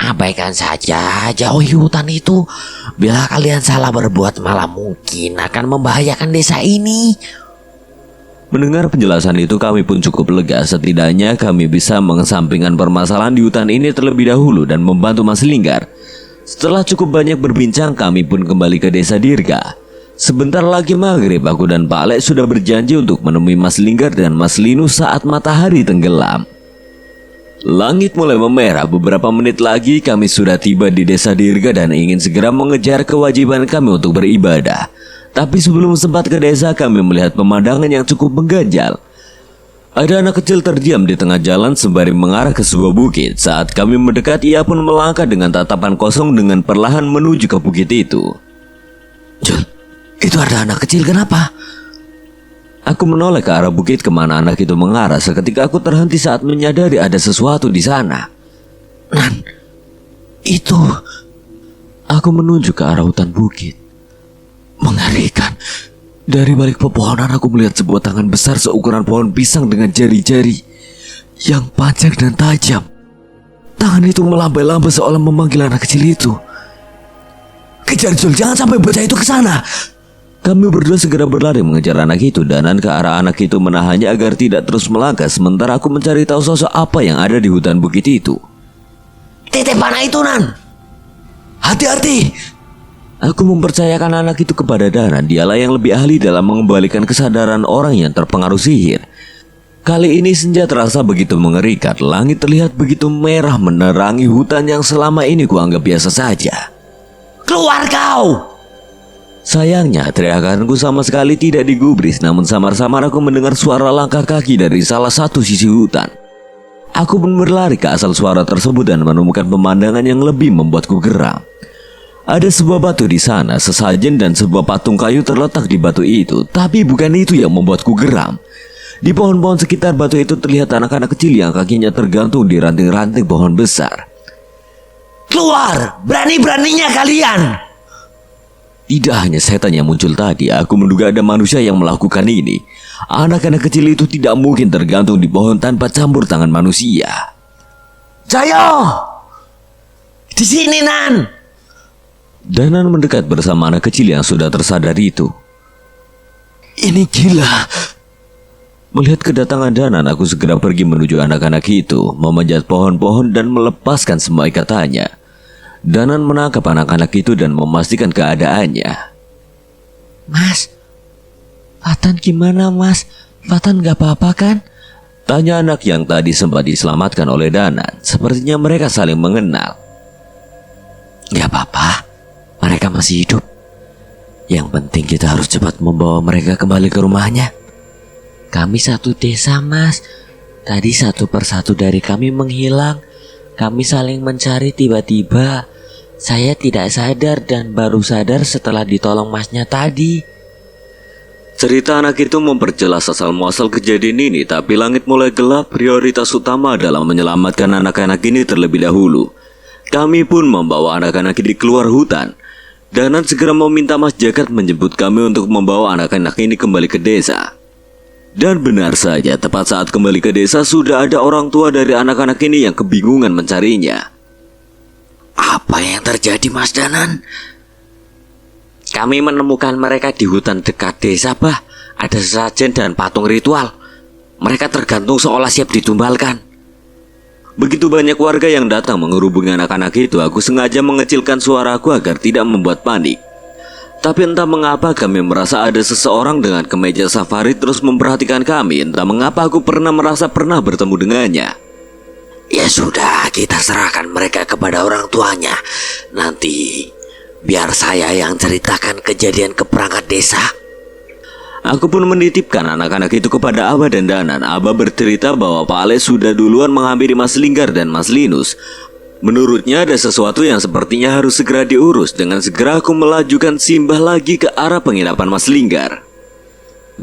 [SPEAKER 4] Abaikan saja, jauhi hutan itu. Bila kalian salah berbuat malah mungkin akan membahayakan desa ini.
[SPEAKER 1] Mendengar penjelasan itu kami pun cukup lega. Setidaknya kami bisa mengesampingkan permasalahan di hutan ini terlebih dahulu dan membantu Mas Linggar. Setelah cukup banyak berbincang, kami pun kembali ke desa Dirga. Sebentar lagi maghrib, aku dan Pak Alek sudah berjanji untuk menemui Mas Linggar dan Mas Linus saat matahari tenggelam. Langit mulai memerah. Beberapa menit lagi kami sudah tiba di desa Dirga dan ingin segera mengejar kewajiban kami untuk beribadah. Tapi sebelum sempat ke desa, kami melihat pemandangan yang cukup mengganjal. Ada anak kecil terdiam di tengah jalan sembari mengarah ke sebuah bukit. Saat kami mendekat, ia pun melangkah dengan tatapan kosong dengan perlahan menuju ke bukit itu.
[SPEAKER 4] Jul, itu ada anak kecil, kenapa?
[SPEAKER 1] Aku menoleh ke arah bukit kemana anak itu mengarah. Seketika aku terhenti saat menyadari ada sesuatu di sana.
[SPEAKER 4] Nan, itu.
[SPEAKER 1] Aku menunjuk ke arah hutan bukit.
[SPEAKER 4] Mengerikan.
[SPEAKER 1] Dari balik pepohonan aku melihat sebuah tangan besar seukuran pohon pisang dengan jari-jari yang panjang dan tajam. Tangan itu melambai-lambai seolah memanggil anak kecil itu.
[SPEAKER 4] Kejar Jul, jangan sampai bocah itu ke sana.
[SPEAKER 1] Kami berdua segera berlari mengejar anak itu. Danan ke arah anak itu menahannya agar tidak terus melangkah. Sementara aku mencari tahu sosok apa yang ada di hutan bukit itu.
[SPEAKER 4] Titip panah itu, Nan. Hati-hati.
[SPEAKER 1] Aku mempercayakan anak itu kepada Danan. Dialah yang lebih ahli dalam mengembalikan kesadaran orang yang terpengaruh sihir. Kali ini senja terasa begitu mengerikan. Langit terlihat begitu merah menerangi hutan yang selama ini kuanggap biasa saja.
[SPEAKER 4] Keluar kau!
[SPEAKER 1] Sayangnya teriakanku sama sekali tidak digubris. Namun samar-samar aku mendengar suara langkah kaki dari salah satu sisi hutan. Aku pun berlari ke asal suara tersebut dan menemukan pemandangan yang lebih membuatku geram. Ada sebuah batu di sana, sesajen dan sebuah patung kayu terletak di batu itu. Tapi bukan itu yang membuatku geram. Di pohon-pohon sekitar batu itu terlihat anak-anak kecil yang kakinya tergantung di ranting-ranting pohon besar.
[SPEAKER 4] Keluar! Berani-beraninya kalian!
[SPEAKER 1] Tidak hanya setan yang muncul tadi, aku menduga ada manusia yang melakukan ini. Anak-anak kecil itu tidak mungkin tergantung di pohon tanpa campur tangan manusia.
[SPEAKER 4] Jayo! Di sini, Nan!
[SPEAKER 1] Danan mendekat bersama anak kecil yang sudah tersadar itu.
[SPEAKER 4] Ini gila.
[SPEAKER 1] Melihat kedatangan Danan, aku segera pergi menuju anak-anak itu, memanjat pohon-pohon dan melepaskan semua ikatannya. Danan menangkap anak-anak itu dan memastikan keadaannya.
[SPEAKER 4] Mas, Fatan gimana, Mas? Fatan gak apa-apa kan?
[SPEAKER 1] Tanya anak yang tadi sempat diselamatkan oleh Danan. Sepertinya mereka saling mengenal.
[SPEAKER 4] Gak apa-apa, mereka masih hidup. Yang penting kita harus cepat membawa mereka kembali ke rumahnya. Kami satu desa, Mas. Tadi satu persatu dari kami menghilang. Kami saling mencari, tiba-tiba saya tidak sadar dan baru sadar setelah ditolong masnya tadi.
[SPEAKER 1] Cerita anak itu memperjelas asal-muasal kejadian ini, tapi langit mulai gelap. Prioritas utama adalah menyelamatkan anak-anak ini terlebih dahulu. Kami pun membawa anak-anak ini keluar hutan. Danan segera meminta Mas Jagat menjemput kami untuk membawa anak-anak ini kembali ke desa. Dan benar saja, tepat saat kembali ke desa sudah ada orang tua dari anak-anak ini yang kebingungan mencarinya.
[SPEAKER 4] Apa yang terjadi, Mas Danan? Kami menemukan mereka di hutan dekat desa, Bah. Ada sesajen dan patung ritual. Mereka tergantung seolah siap ditumbalkan.
[SPEAKER 1] Begitu banyak warga yang datang menghubungi anak-anak itu, aku sengaja mengecilkan suaraku agar tidak membuat panik. Tapi entah mengapa kami merasa ada seseorang dengan kemeja safari terus memperhatikan kami. Entah mengapa aku pernah bertemu dengannya.
[SPEAKER 3] Ya sudah, kita serahkan mereka kepada orang tuanya. Nanti biar saya yang ceritakan kejadian ke perangkat desa.
[SPEAKER 1] Aku pun menitipkan anak-anak itu kepada Aba dan Danan. Aba bercerita bahwa Pak Ale sudah duluan menghampiri Mas Linggar dan Mas Linus. Menurutnya ada sesuatu yang sepertinya harus segera diurus. Dengan segera aku melajukan Simbah lagi ke arah penginapan Mas Linggar.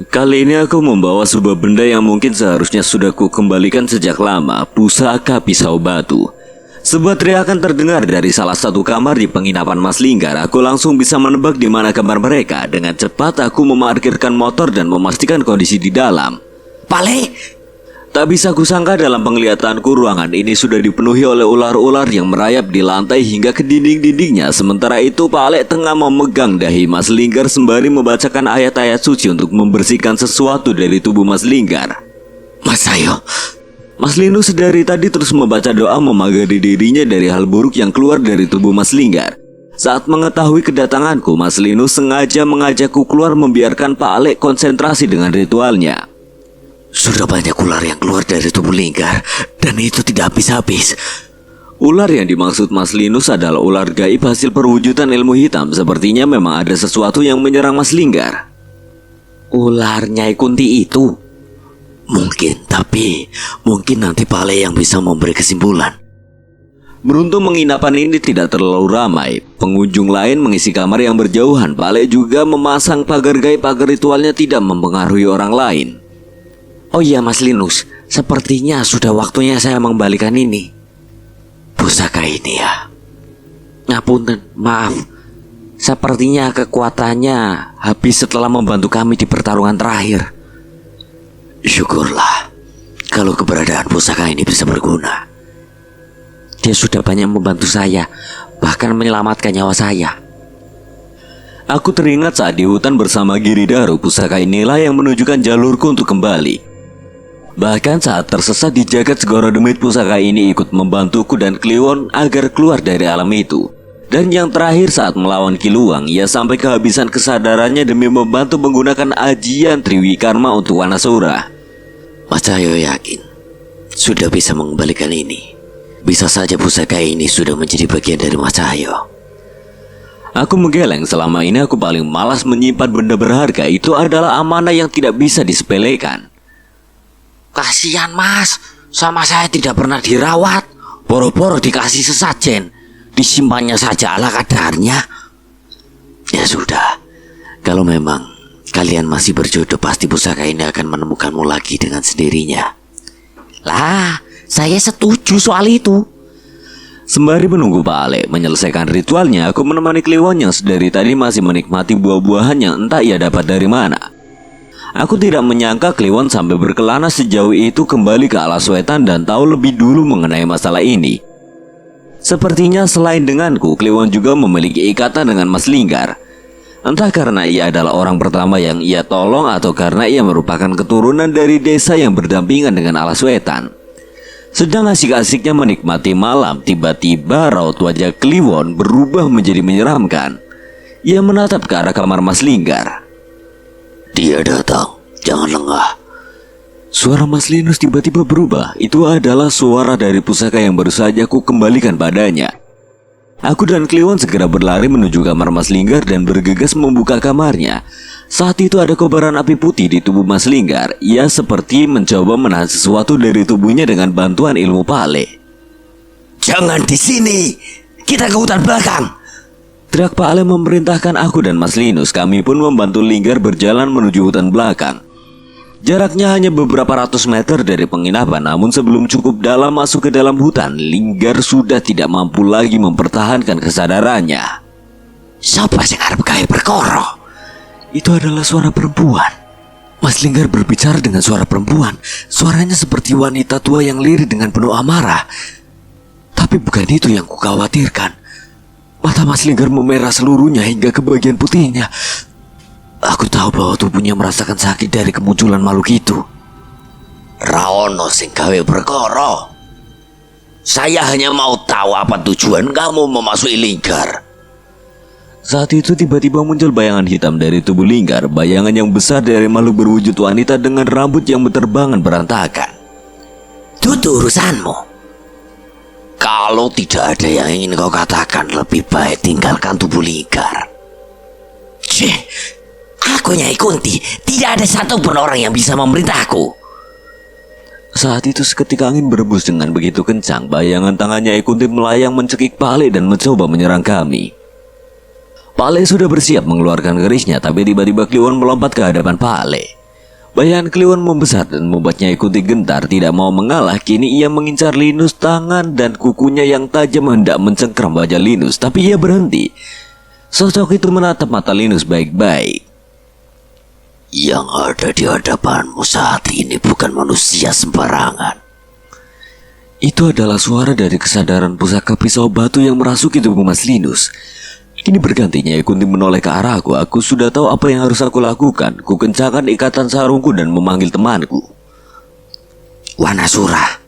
[SPEAKER 1] Kali ini aku membawa sebuah benda yang mungkin seharusnya sudah ku kembalikan sejak lama, pusaka pisau batu. Sebuah teriakan terdengar dari salah satu kamar di penginapan Mas Linggar. Aku langsung bisa menebak di mana kamar mereka. Dengan cepat aku memarkirkan motor dan memastikan kondisi di dalam.
[SPEAKER 3] Pale,
[SPEAKER 1] Tak bisa kusangka dalam penglihatanku ruangan ini sudah dipenuhi oleh ular-ular yang merayap di lantai hingga ke dinding-dindingnya. Sementara itu Pak Alek tengah memegang dahi Mas Linggar sembari membacakan ayat-ayat suci untuk membersihkan sesuatu dari tubuh Mas Linggar.
[SPEAKER 3] Mas Ayo.
[SPEAKER 1] Mas Linus dari tadi terus membaca doa memagari dirinya dari hal buruk yang keluar dari tubuh Mas Linggar. Saat mengetahui kedatanganku, Mas Linus sengaja mengajakku keluar membiarkan Pak Alek konsentrasi dengan ritualnya.
[SPEAKER 3] Sudah banyak ular yang keluar dari tubuh Linggar dan itu tidak habis-habis.
[SPEAKER 1] Ular yang dimaksud Mas Linus adalah ular gaib hasil perwujudan ilmu hitam. Sepertinya memang ada sesuatu yang menyerang Mas Linggar.
[SPEAKER 3] Ular Nyai Kunti itu? Mungkin, tapi mungkin nanti Pale yang bisa memberi kesimpulan.
[SPEAKER 1] Beruntung penginapan ini tidak terlalu ramai. Pengunjung lain mengisi kamar yang berjauhan. Pak Alek juga memasang pagar gaib agar ritualnya tidak mempengaruhi orang lain.
[SPEAKER 3] Oh iya Mas Linus, sepertinya sudah waktunya saya mengembalikan ini. Pusaka ini ya. Ngapunten, maaf. Sepertinya kekuatannya habis setelah membantu kami di pertarungan terakhir. Syukurlah kalau keberadaan pusaka ini bisa berguna. Dia sudah banyak membantu saya, bahkan menyelamatkan nyawa saya.
[SPEAKER 1] Aku teringat saat di hutan bersama Giridaru, pusaka inilah yang menunjukkan jalurku untuk kembali. Bahkan saat tersesat di jagat Segoro Demit, pusaka ini ikut membantuku dan Kliwon agar keluar dari alam itu. Dan yang terakhir saat melawan Kiluang, ia sampai kehabisan kesadarannya demi membantu menggunakan ajian Triwikarma untuk Wanasura.
[SPEAKER 3] Mas Cahyo yakin sudah bisa mengembalikan ini. Bisa saja pusaka ini sudah menjadi bagian dari Mas Cahyo.
[SPEAKER 1] Aku menggeleng. Selama ini aku paling malas menyimpan benda berharga. Itu adalah amanah yang tidak bisa disepelekan.
[SPEAKER 3] Kasihan Mas, sama saya tidak pernah dirawat. Boro-boro dikasih sesajen, disimpannya saja ala kadarnya. Ya sudah, kalau memang kalian masih berjodoh, pasti pusaka ini akan menemukanmu lagi dengan sendirinya. Lah, saya setuju soal itu.
[SPEAKER 1] Sembari menunggu Pak Alek menyelesaikan ritualnya, aku menemani Kliwon yang sedari tadi masih menikmati buah-buahan yang entah ia dapat dari mana. Aku tidak menyangka Kliwon sampai berkelana sejauh itu kembali ke alas wetan dan tahu lebih dulu mengenai masalah ini. Sepertinya selain denganku, Kliwon juga memiliki ikatan dengan Mas Linggar. Entah karena ia adalah orang pertama yang ia tolong atau karena ia merupakan keturunan dari desa yang berdampingan dengan alas wetan. Sedang asik-asiknya menikmati malam, tiba-tiba raut wajah Kliwon berubah menjadi menyeramkan. Ia menatap ke arah kamar Mas Linggar.
[SPEAKER 3] Dia datang, jangan lengah.
[SPEAKER 1] Suara Mas Linus tiba-tiba berubah. Itu adalah suara dari pusaka yang baru saja aku kembalikan padanya. Aku dan Kliwon segera berlari menuju kamar Mas Linggar dan bergegas membuka kamarnya. Saat itu ada kobaran api putih di tubuh Mas Linggar. Ia seperti mencoba menahan sesuatu dari tubuhnya dengan bantuan ilmu Pale.
[SPEAKER 3] Jangan di sini, kita ke hutan belakang.
[SPEAKER 1] Teriak Pak Ale memerintahkan aku dan Mas Linus. Kami pun membantu Linggar berjalan menuju hutan belakang. Jaraknya hanya beberapa ratus meter dari penginapan. Namun sebelum cukup dalam masuk ke dalam hutan, Linggar sudah tidak mampu lagi mempertahankan kesadarannya.
[SPEAKER 3] Siapa sing arep gawe perkara?
[SPEAKER 1] Itu adalah suara perempuan. Mas Linggar berbicara dengan suara perempuan. Suaranya seperti wanita tua yang lirih dengan penuh amarah. Tapi bukan itu yang kukhawatirkan. Mata Mas Linggar memerah seluruhnya hingga ke bagian putihnya. Aku tahu bahwa tubuhnya merasakan sakit dari kemunculan makhluk itu.
[SPEAKER 3] Raono sing gawe perkara. Saya hanya mau tahu apa tujuan kamu memasuki Linggar.
[SPEAKER 1] Saat itu tiba-tiba muncul bayangan hitam dari tubuh Linggar, bayangan yang besar dari makhluk berwujud wanita dengan rambut yang berterbangan berantakan.
[SPEAKER 3] Itu urusanmu. Kalau tidak ada yang ingin kau katakan, lebih baik tinggalkan tubuh Linggar. Aku Nyai Kunti, tidak ada satupun orang yang bisa memerintahku.
[SPEAKER 1] Saat itu seketika angin berembus dengan begitu kencang, bayangan tangannya Kunti melayang mencekik Pale dan mencoba menyerang kami. Pale sudah bersiap mengeluarkan kerisnya, tapi tiba-tiba Kliwon melompat ke hadapan Pale. Bayangan Kliwon membesar dan membuatnya Kunti gentar, tidak mau mengalah. Kini ia mengincar Linus, tangan dan kukunya yang tajam hendak mencengkram wajah Linus, tapi ia berhenti. Sosok itu menatap mata Linus baik-baik.
[SPEAKER 3] Yang ada di hadapanmu saat ini bukan manusia sembarangan.
[SPEAKER 1] Itu adalah suara dari kesadaran pusaka pisau batu yang merasuki tubuh Mas Linus. Kini bergantinya Kunti menoleh ke arahku. Aku sudah tahu apa yang harus aku lakukan. Ku kencangkan ikatan sarungku dan memanggil temanku.
[SPEAKER 3] Wanasura.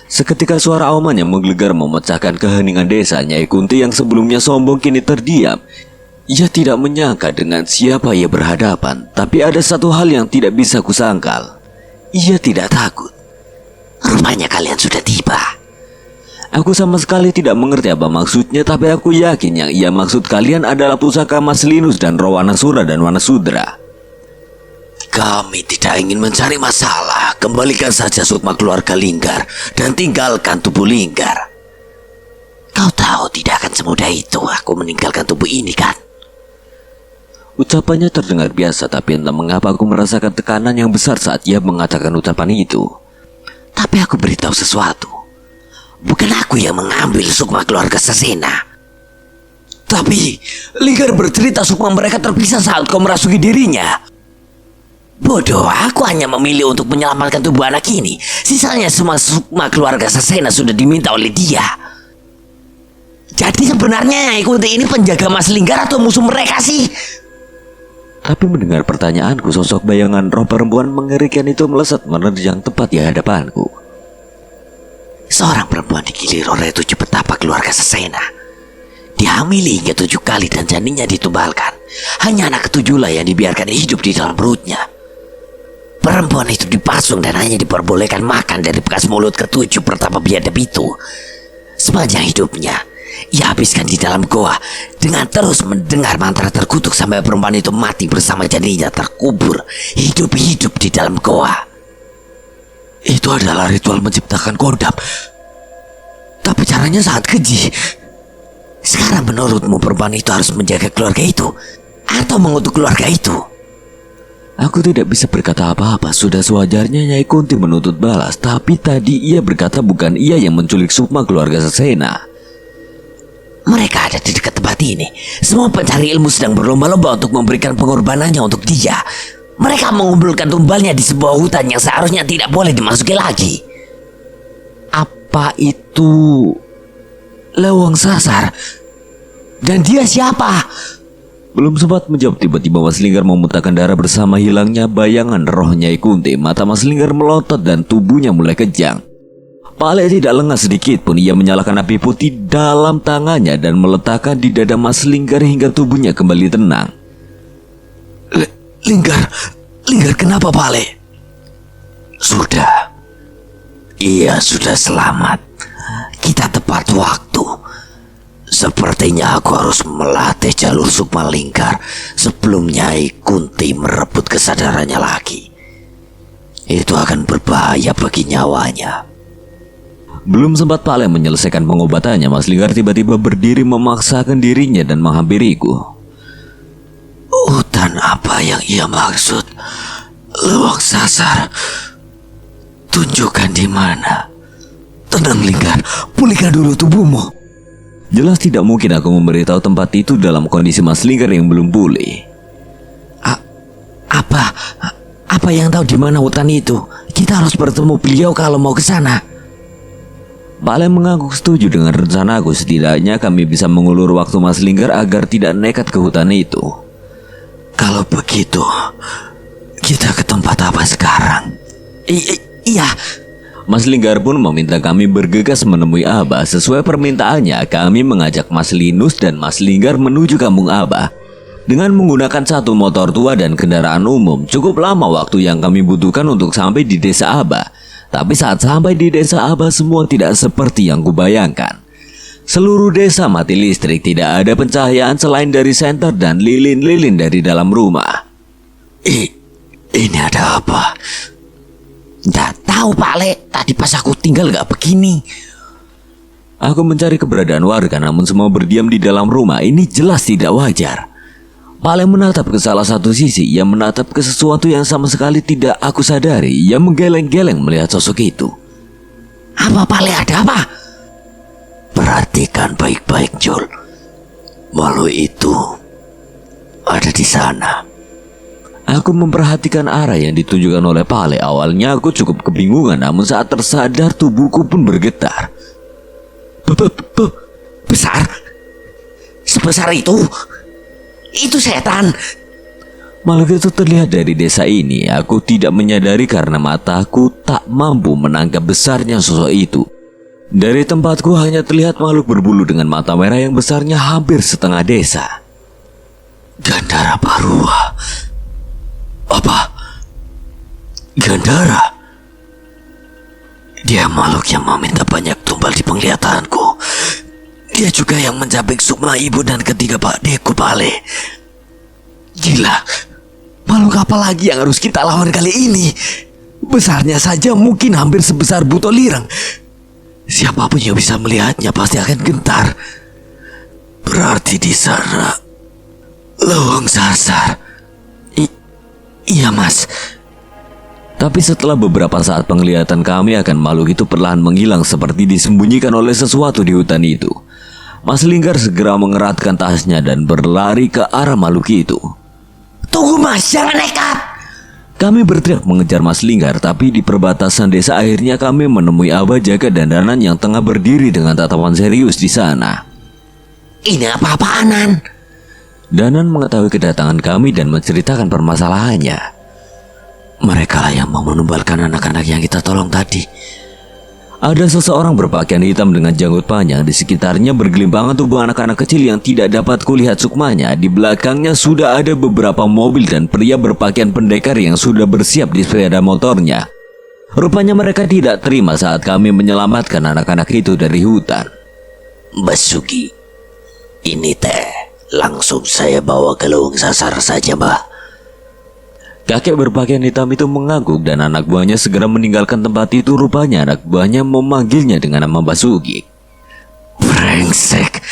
[SPEAKER 1] Seketika suara auman yang menggelegar memecahkan keheningan desa. Nyai Kunti yang sebelumnya sombong kini terdiam. Ia tidak menyangka dengan siapa ia berhadapan. Tapi ada satu hal yang tidak bisa kusangkal. Ia tidak takut.
[SPEAKER 3] Rupanya kalian sudah tiba.
[SPEAKER 1] Aku sama sekali tidak mengerti apa maksudnya, tapi aku yakin yang ia maksud kalian adalah pusaka Mas Linus dan Roh Wanasura dan Wanasudra.
[SPEAKER 3] Kami tidak ingin mencari masalah. Kembalikan saja sukma keluarga Linggar dan tinggalkan tubuh Linggar. Kau tahu tidak akan semudah itu aku meninggalkan tubuh ini, kan?
[SPEAKER 1] Ucapannya terdengar biasa, tapi entah mengapa aku merasakan tekanan yang besar saat ia mengatakan ucapan itu.
[SPEAKER 3] Tapi aku beritahu sesuatu. Bukan aku yang mengambil sukma keluarga Sasena. Tapi Linggar bercerita sukma mereka terpisah saat kau merasuki dirinya. Bodoh, aku hanya memilih untuk menyelamatkan tubuh anak ini. Sisanya semua sukma keluarga Sasena sudah diminta oleh dia. Jadi sebenarnya Nyai Kunti ini penjaga Mas Linggar atau musuh mereka sih?
[SPEAKER 1] Tapi mendengar pertanyaanku, sosok bayangan roh perempuan mengerikan itu melesat menerjang tepat di hadapanku.
[SPEAKER 3] Seorang perempuan digilir oleh 7 petapa keluarga Sasena. Dihamili hingga 7 kali dan janinnya ditumbalkan. Hanya anak ke-7 lah yang dibiarkan hidup di dalam perutnya. Perempuan itu dipasung dan hanya diperbolehkan makan dari bekas mulut ke-7 pertapa biadab itu. Sepanjang hidupnya, ia habiskan di dalam goa dengan terus mendengar mantra terkutuk sampai perempuan itu mati bersama janinnya terkubur hidup-hidup di dalam goa. Itu adalah ritual menciptakan kodam. Tapi caranya sangat keji. Sekarang menurutmu perempuan itu harus menjaga keluarga itu atau mengutuk keluarga itu?
[SPEAKER 1] Aku tidak bisa berkata apa-apa. Sudah sewajarnya Nyai Kunti menuntut balas. Tapi tadi ia berkata bukan ia yang menculik sukma keluarga Sasena.
[SPEAKER 3] Mereka ada di dekat tempat ini. Semua pencari ilmu sedang berlomba-lomba untuk memberikan pengorbanannya untuk dia. Mereka mengumpulkan tumbalnya di sebuah hutan yang seharusnya tidak boleh dimasuki lagi.
[SPEAKER 1] Apa itu
[SPEAKER 3] Lewang Sasar? Dan dia siapa?
[SPEAKER 1] Belum sempat menjawab, tiba-tiba Mas Linggar memuntahkan darah bersama hilangnya bayangan roh Nyai Kunti. Mata Mas Linggar melotot dan tubuhnya mulai kejang. Pale tidak lengah sedikit pun. Ia menyalakan api putih dalam tangannya dan meletakkan di dada Mas Linggar hingga tubuhnya kembali tenang.
[SPEAKER 3] Linggar kenapa, Pale? Sudah. Ia sudah selamat. Kita tepat waktu. Sepertinya aku harus melatih jalur sukma Linggar sebelum Nyai Kunti merebut kesadarannya lagi. Itu akan berbahaya bagi nyawanya.
[SPEAKER 1] Belum sempat Pale menyelesaikan pengobatannya, Mas Linggar tiba-tiba berdiri memaksakan dirinya dan menghampiriku.
[SPEAKER 3] Hutan apa yang ia maksud? Lewang Sasar. Tunjukkan di mana. Tenang Linggar, pulihkan dulu tubuhmu.
[SPEAKER 1] Jelas tidak mungkin aku memberitahu tempat itu dalam kondisi Mas Linggar yang belum pulih.
[SPEAKER 3] Apa yang tahu di mana hutan itu? Kita harus bertemu beliau kalau mau ke sana.
[SPEAKER 1] Pale mengangguk setuju dengan rencanaku. Setidaknya kami bisa mengulur waktu Mas Linggar agar tidak nekat ke hutan itu.
[SPEAKER 3] Kalau begitu, kita ke tempat apa sekarang? Iya,
[SPEAKER 1] Mas Linggar pun meminta kami bergegas menemui Abah. Sesuai permintaannya, kami mengajak Mas Linus dan Mas Linggar menuju kampung Abah. Dengan menggunakan satu motor tua dan kendaraan umum, cukup lama waktu yang kami butuhkan untuk sampai di desa Abah. Tapi saat sampai di desa Abah, semua tidak seperti yang kubayangkan. Seluruh desa mati listrik, tidak ada pencahayaan selain dari senter dan lilin-lilin dari dalam rumah.
[SPEAKER 4] Ini ada apa?
[SPEAKER 3] Nggak tahu Pak Le, tadi pas aku tinggal nggak begini.
[SPEAKER 1] Aku mencari keberadaan warga, namun semua berdiam di dalam rumah. Ini jelas tidak wajar. Pak Le menatap ke salah satu sisi. Ia menatap ke sesuatu yang sama sekali tidak aku sadari. Ia menggeleng-geleng melihat sosok itu.
[SPEAKER 3] Apa Pak Le, ada apa?
[SPEAKER 4] Perhatikan baik-baik, Jul. Makhluk itu ada di sana.
[SPEAKER 1] Aku memperhatikan arah yang ditunjukkan oleh Pale. Awalnya aku cukup kebingungan, namun saat tersadar tubuhku pun bergetar.
[SPEAKER 3] Besar? Sebesar itu? Itu setan.
[SPEAKER 1] Makhluk itu terlihat dari desa ini. Aku tidak menyadari karena mataku tak mampu menangkap besarnya sosok itu. Dari tempatku hanya terlihat makhluk berbulu dengan mata merah yang besarnya hampir setengah desa.
[SPEAKER 4] Gandara Barua. Apa? Gandara? Dia makhluk yang meminta banyak tumbal di penglihatanku. Dia juga yang mencabik sukma ibu dan ketiga pakdeku, Pale. Gila. Makhluk apa lagi yang harus kita lawan kali ini? Besarnya saja mungkin hampir sebesar buto lirang. Siapapun yang bisa melihatnya pasti akan gentar. Berarti di sana lawang sasar. Iya, Mas.
[SPEAKER 1] Tapi setelah beberapa saat penglihatan kami akan makhluk itu perlahan menghilang seperti disembunyikan oleh sesuatu di hutan itu. Mas Linggar segera mengeratkan tasnya dan berlari ke arah makhluk itu.
[SPEAKER 3] Tunggu Mas, jangan nekat.
[SPEAKER 1] Kami berteriak mengejar Mas Linggar, tapi di perbatasan desa akhirnya kami menemui Abah Jaga dan Danan yang tengah berdiri dengan tatapan serius di sana.
[SPEAKER 3] Ini apa-apaanan?
[SPEAKER 1] Danan mengetahui kedatangan kami dan menceritakan permasalahannya.
[SPEAKER 4] Mereka lah yang mau menumbalkan anak-anak yang kita tolong tadi.
[SPEAKER 1] Ada seseorang berpakaian hitam dengan janggut panjang. Di sekitarnya bergelimpangan tubuh anak-anak kecil yang tidak dapat kulihat sukmanya. Di belakangnya sudah ada beberapa mobil dan pria berpakaian pendekar yang sudah bersiap di sepeda motornya. Rupanya mereka tidak terima saat kami menyelamatkan anak-anak itu dari hutan.
[SPEAKER 4] Basuki, ini teh langsung saya bawa ke lawang sasar saja, Mbah.
[SPEAKER 1] Kakek berpakaian hitam itu mengangguk dan anak buahnya segera meninggalkan tempat itu. Rupanya anak buahnya memanggilnya dengan nama Basuki.
[SPEAKER 4] Brengsek.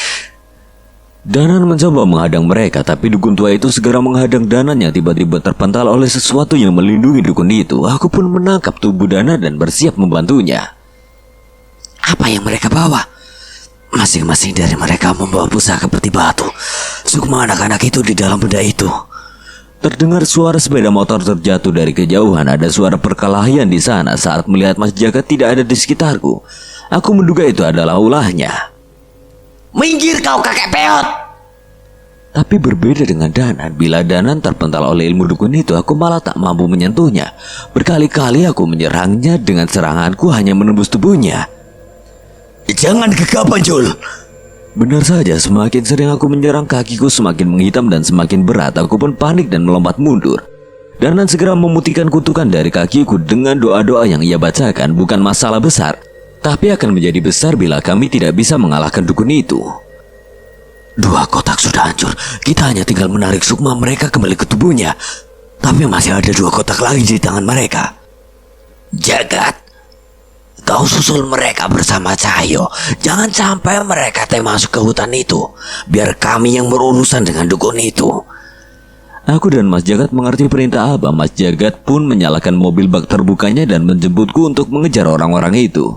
[SPEAKER 1] Danan mencoba menghadang mereka, tapi dukun tua itu segera menghadang Danan yang tiba-tiba terpental oleh sesuatu yang melindungi dukun itu. Aku pun menangkap tubuh Danan dan bersiap membantunya.
[SPEAKER 4] Apa yang mereka bawa? Masing-masing dari mereka membawa pusaka peti batu. Sukma anak-anak itu di dalam benda itu.
[SPEAKER 1] Terdengar suara sepeda motor terjatuh dari kejauhan. Ada suara perkelahian di sana. Saat melihat Mas Jagat tidak ada di sekitarku, aku menduga itu adalah ulahnya.
[SPEAKER 3] Minggir kau kakek peot.
[SPEAKER 1] Tapi berbeda dengan Danan. Bila Danan terpental oleh ilmu dukun itu, aku malah tak mampu menyentuhnya. Berkali-kali aku menyerangnya dengan seranganku hanya menembus tubuhnya.
[SPEAKER 4] Jangan gegabah, Jul.
[SPEAKER 1] Benar saja, semakin sering aku menyerang, kakiku semakin menghitam dan semakin berat. Aku pun panik dan melompat mundur. Danan segera memutihkan kutukan dari kakiku dengan doa-doa yang ia bacakan. Bukan masalah besar, tapi akan menjadi besar bila kami tidak bisa mengalahkan dukun itu.
[SPEAKER 4] 2 kotak sudah hancur. Kita hanya tinggal menarik sukma mereka kembali ke tubuhnya. Tapi masih ada 2 kotak lagi di tangan mereka. Jagat, kau susul mereka bersama Cahyo. Jangan sampai mereka masuk ke hutan itu. Biar kami yang berurusan dengan dukun itu.
[SPEAKER 1] Aku dan Mas Jagat mengerti perintah Abah. Mas Jagat pun menyalakan mobil bak terbukanya dan menjemputku untuk mengejar orang-orang itu.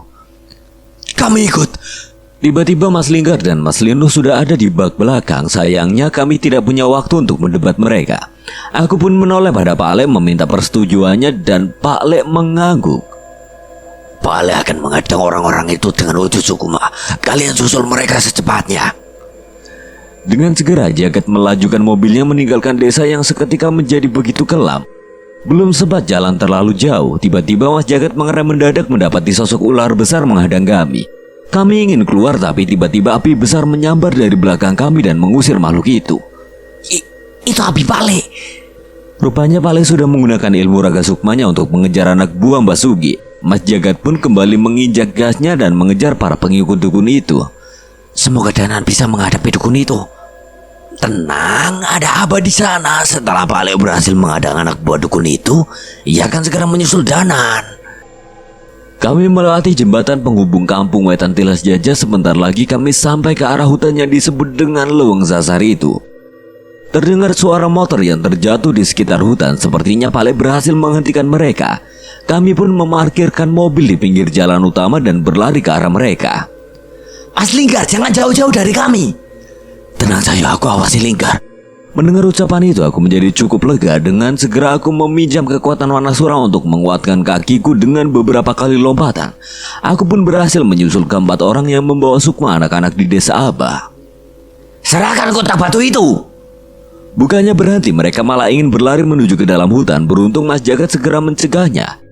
[SPEAKER 4] Kami ikut.
[SPEAKER 1] Tiba-tiba Mas Linggar dan Mas Linus sudah ada di bak belakang. Sayangnya kami tidak punya waktu untuk mendebat mereka. Aku pun menoleh pada Pak Le meminta persetujuannya dan Pak Le mengangguk.
[SPEAKER 4] Pale akan menghadang orang-orang itu dengan wujud sukma. Kalian susul mereka secepatnya.
[SPEAKER 1] Dengan segera Jagat melajukan mobilnya meninggalkan desa yang seketika menjadi begitu kelam. Belum sempat jalan terlalu jauh, tiba-tiba Mas Jagat mengerem mendadak mendapati sosok ular besar menghadang kami. Kami ingin keluar tapi tiba-tiba api besar menyambar dari belakang kami dan mengusir makhluk itu.
[SPEAKER 3] Itu api Pale.
[SPEAKER 1] Rupanya Pale sudah menggunakan ilmu raga sukmanya untuk mengejar anak buah Mbak Sugi. Mas Jagat pun kembali menginjak gasnya dan mengejar para pengikut dukun itu.
[SPEAKER 3] Semoga Danan bisa menghadapi dukun itu. Tenang, ada Abah di sana. Setelah Pale berhasil menghadang anak buah dukun itu, ia akan segera menyusul Danan.
[SPEAKER 1] Kami melewati jembatan penghubung kampung Wetan Tilas Jajah. Sebentar lagi kami sampai ke arah hutan yang disebut dengan Leweng Sasar itu. Terdengar suara motor yang terjatuh di sekitar hutan. Sepertinya Pale berhasil menghentikan mereka. Kami pun memarkirkan mobil di pinggir jalan utama dan berlari ke arah mereka.
[SPEAKER 3] Mas Linggar, jangan jauh-jauh dari kami. Tenang saja, aku awasi Linggar.
[SPEAKER 1] Mendengar ucapan itu aku menjadi cukup lega. Dengan segera aku meminjam kekuatan Wanasura untuk menguatkan kakiku dengan beberapa kali lompatan. Aku pun berhasil menyusul keempat orang yang membawa sukma anak-anak di desa Abah.
[SPEAKER 3] Serahkan kotak batu itu.
[SPEAKER 1] Bukannya berhenti, mereka malah ingin berlari menuju ke dalam hutan. Beruntung Mas Jagat segera mencegahnya.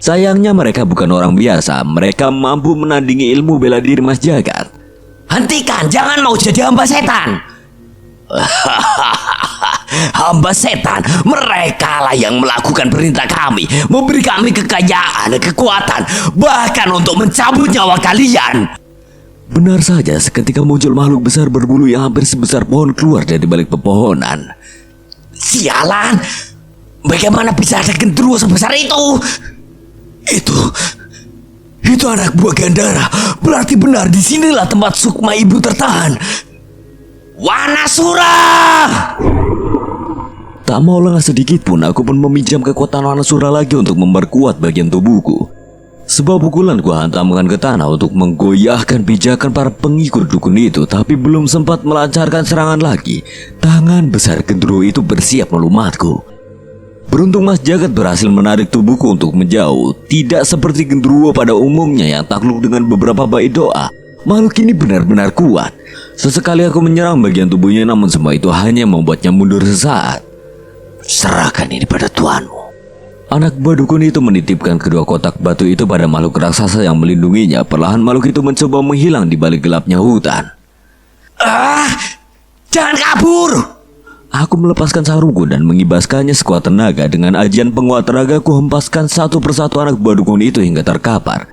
[SPEAKER 1] Sayangnya mereka bukan orang biasa. Mereka mampu menandingi ilmu bela diri Mas Jagat.
[SPEAKER 3] Hentikan, jangan mau jadi hamba setan. Hamba setan, mereka lah yang melakukan perintah kami, memberi kami kekayaan dan kekuatan, bahkan untuk mencabut nyawa kalian.
[SPEAKER 1] Benar saja, seketika muncul makhluk besar berbulu yang hampir sebesar pohon keluar dari balik pepohonan.
[SPEAKER 3] Sialan, bagaimana bisa ada genderuwo sebesar itu? Itu anak buah Gandara. Berarti benar disinilah tempat sukma ibu tertahan. Wanasura!
[SPEAKER 1] Tak mau lengah sedikit pun, aku pun meminjam kekuatan Wanasura lagi untuk memperkuat bagian tubuhku. Sebuah pukulan ku hantamkan ke tanah untuk menggoyahkan pijakan para pengikut dukun itu. Tapi belum sempat melancarkan serangan lagi, tangan besar genderuwo itu bersiap melumatku. Beruntung Mas Jagat berhasil menarik tubuhku untuk menjauh. Tidak seperti genderuwo pada umumnya yang takluk dengan beberapa bait doa. Makhluk ini benar-benar kuat. Sesekali aku menyerang bagian tubuhnya, namun semua itu hanya membuatnya mundur sesaat.
[SPEAKER 3] Serahkan ini pada tuanmu.
[SPEAKER 1] Anak buah dukun itu menitipkan kedua kotak batu itu pada makhluk raksasa yang melindunginya. Perlahan makhluk itu mencoba menghilang di balik gelapnya hutan.
[SPEAKER 3] Jangan kabur!
[SPEAKER 1] Aku melepaskan sarungku dan mengibaskannya sekuat tenaga. Dengan ajian penguat tenaga, ku hempaskan satu persatu anak buah dukun itu hingga terkapar.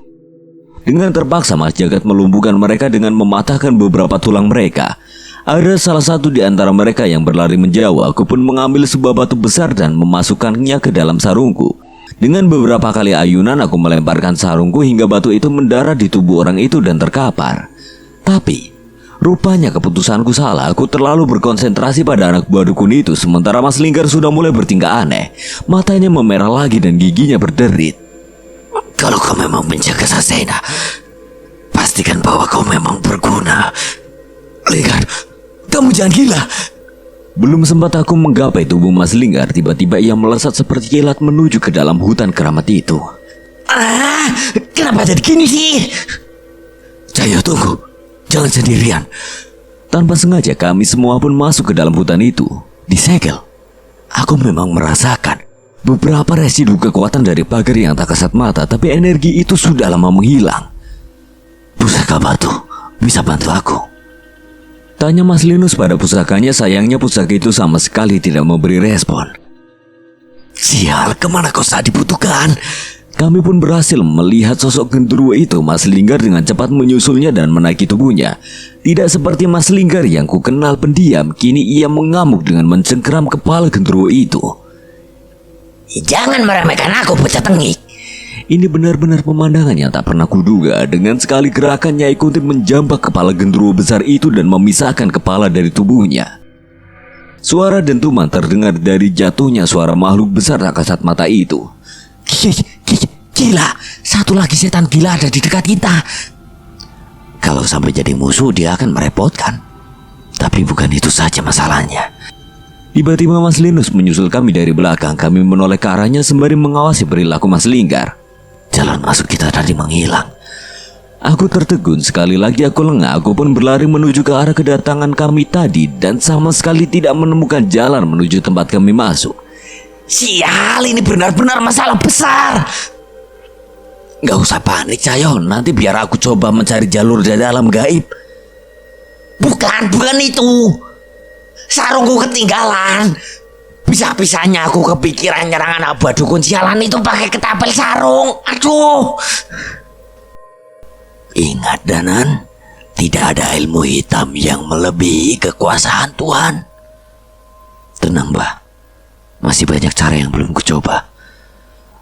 [SPEAKER 1] Dengan terpaksa Mas Jagat melumpuhkan mereka dengan mematahkan beberapa tulang mereka. Ada salah satu di antara mereka yang berlari menjauh. Aku pun mengambil sebuah batu besar dan memasukkannya ke dalam sarungku. Dengan beberapa kali ayunan aku melemparkan sarungku hingga batu itu mendarat di tubuh orang itu dan terkapar. Tapi rupanya keputusanku salah. Aku terlalu berkonsentrasi pada anak buah dukun itu. Sementara Mas Linggar sudah mulai bertingkah aneh. Matanya memerah lagi dan giginya berderit.
[SPEAKER 3] Kalau kau memang menjaga Sasena, pastikan bahwa kau memang berguna. Linggar, kamu jangan gila.
[SPEAKER 1] Belum sempat aku menggapai tubuh Mas Linggar, tiba-tiba ia melesat seperti kilat menuju ke dalam hutan keramat itu.
[SPEAKER 3] Kenapa jadi gini sih? Jaya, tunggu. Jangan sendirian.
[SPEAKER 1] Tanpa sengaja kami semua pun masuk ke dalam hutan itu. Disegel. Aku memang merasakan beberapa residu kekuatan dari pagar yang tak kasat mata, tapi energi itu sudah lama menghilang.
[SPEAKER 3] Pusaka batu bisa bantu aku?
[SPEAKER 1] Tanya Mas Linus pada pusakanya. Sayangnya pusaka itu sama sekali tidak memberi respon.
[SPEAKER 3] Sial, kemana kau saat dibutuhkan?
[SPEAKER 1] Kami pun berhasil melihat sosok genderuwo itu. Mas Linggar dengan cepat menyusulnya dan menaiki tubuhnya. Tidak seperti Mas Linggar yang ku kenal pendiam, kini ia mengamuk dengan mencengkeram kepala genderuwo itu.
[SPEAKER 3] Jangan meremehkan aku, bocah tengik.
[SPEAKER 1] Ini benar-benar pemandangan yang tak pernah kuduga. Dengan sekali gerakan Nyai Kunti menjambak kepala genderuwo besar itu dan memisahkan kepala dari tubuhnya. Suara dentuman terdengar dari jatuhnya suara makhluk besar tak kasat mata itu.
[SPEAKER 3] Gila, satu lagi setan gila ada di dekat kita. Kalau sampai jadi musuh dia akan merepotkan. Tapi bukan itu saja masalahnya.
[SPEAKER 1] Tiba-tiba Mas Linus menyusul kami dari belakang. Kami menoleh ke arahnya sembari mengawasi perilaku Mas Linggar.
[SPEAKER 3] Jalan masuk kita tadi menghilang.
[SPEAKER 1] Aku tertegun. Sekali lagi aku lengah. Aku pun berlari menuju ke arah kedatangan kami tadi dan sama sekali tidak menemukan jalan menuju tempat kami masuk.
[SPEAKER 3] Sial, ini benar-benar masalah besar.
[SPEAKER 4] Gak usah panik Cahyo, nanti biar aku coba mencari jalur dari alam gaib.
[SPEAKER 3] Bukan itu. Sarungku ketinggalan. Bisa-bisanya aku kepikiran nyerang anak buah dukun sialan itu pakai ketapel sarung. Aduh.
[SPEAKER 4] Ingat Danan, tidak ada ilmu hitam yang melebihi kekuasaan Tuhan. Tenang Mbah, masih banyak cara yang belum kucoba.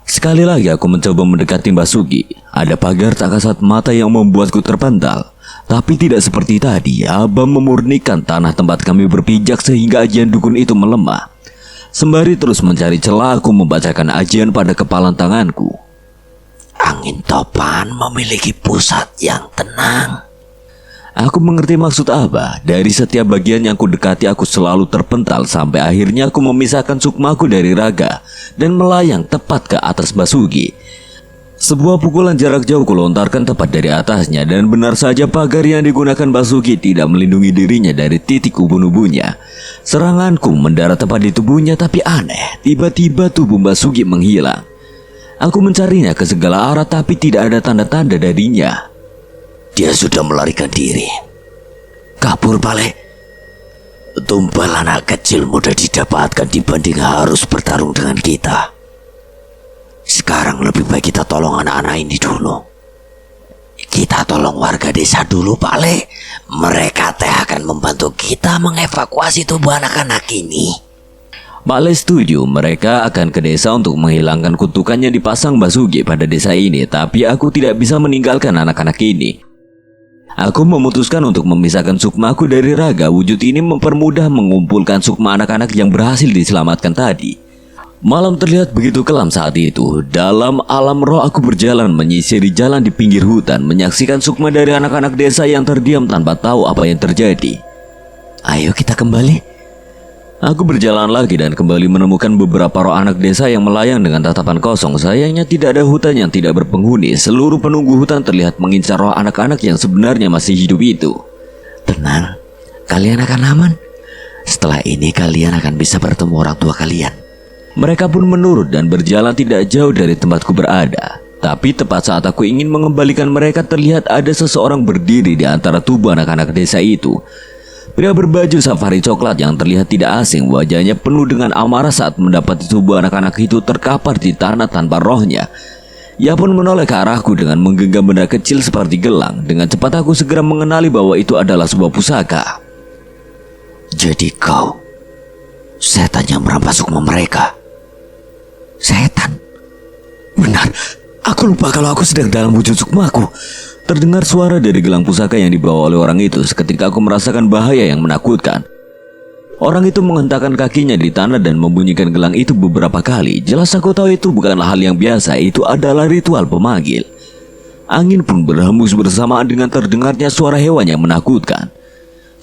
[SPEAKER 1] Sekali lagi aku mencoba mendekati Mbah Sugi. Ada pagar tak kasat mata yang membuatku terpental. Tapi tidak seperti tadi, Abam memurnikan tanah tempat kami berpijak sehingga ajian dukun itu melemah. Sembari terus mencari celah, aku membacakan ajian pada kepalan tanganku.
[SPEAKER 4] Angin topan memiliki pusat yang tenang.
[SPEAKER 1] Aku mengerti maksud Abah. Dari setiap bagian yang ku dekati aku selalu terpental sampai akhirnya aku memisahkan sukmaku dari raga dan melayang tepat ke atas Basugi. Sebuah pukulan jarak jauh kulontarkan tepat dari atasnya dan benar saja pagar yang digunakan Basugi tidak melindungi dirinya dari titik ubun-ubunnya. Seranganku mendarat tepat di tubuhnya, tapi aneh, tiba-tiba tubuh Basugi menghilang. Aku mencarinya ke segala arah tapi tidak ada tanda-tanda darinya.
[SPEAKER 4] Dia sudah melarikan diri. Kabur Pale. Tumpal anak kecil mudah didapatkan dibanding harus bertarung dengan kita. Sekarang lebih baik kita tolong anak-anak ini dulu. Kita tolong warga desa dulu Pale. Mereka teh akan membantu kita mengevakuasi tubuh anak-anak ini.
[SPEAKER 1] Pak Le setuju, mereka akan ke desa untuk menghilangkan kutukan yang dipasang Basugi pada desa ini. Tapi aku tidak bisa meninggalkan anak-anak ini. Aku memutuskan untuk memisahkan sukmaku dari raga. Wujud ini mempermudah mengumpulkan sukma anak-anak yang berhasil diselamatkan tadi. Malam terlihat begitu kelam saat itu. Dalam alam roh aku berjalan menyisiri jalan di pinggir hutan, menyaksikan sukma dari anak-anak desa yang terdiam tanpa tahu apa yang terjadi.
[SPEAKER 4] Ayo kita kembali.
[SPEAKER 1] Aku berjalan lagi dan kembali menemukan beberapa roh anak desa yang melayang dengan tatapan kosong. Sayangnya tidak ada hutan yang tidak berpenghuni. Seluruh penunggu hutan terlihat mengincar roh anak-anak yang sebenarnya masih hidup itu.
[SPEAKER 4] Tenang, kalian akan aman. Setelah ini kalian akan bisa bertemu orang tua kalian.
[SPEAKER 1] Mereka pun menurut dan berjalan tidak jauh dari tempatku berada. Tapi tepat saat aku ingin mengembalikan mereka, terlihat ada seseorang berdiri di antara tubuh anak-anak desa itu. Pria berbaju safari coklat yang terlihat tidak asing, wajahnya penuh dengan amarah saat mendapati tubuh anak-anak itu terkapar di tanah tanpa rohnya. Ia pun menoleh ke arahku dengan menggenggam benda kecil seperti gelang. Dengan cepat aku segera mengenali bahwa itu adalah sebuah pusaka.
[SPEAKER 4] Jadi kau setan yang merampas sukma mereka. Setan?
[SPEAKER 1] Benar, aku lupa kalau aku sedang dalam wujud sukmaku. Terdengar suara dari gelang pusaka yang dibawa oleh orang itu. Seketika aku merasakan bahaya yang menakutkan. Orang itu menghentakkan kakinya di tanah dan membunyikan gelang itu beberapa kali. Jelas aku tahu itu bukanlah hal yang biasa. Itu adalah ritual pemanggil. Angin pun berhembus bersamaan dengan terdengarnya suara hewan yang menakutkan.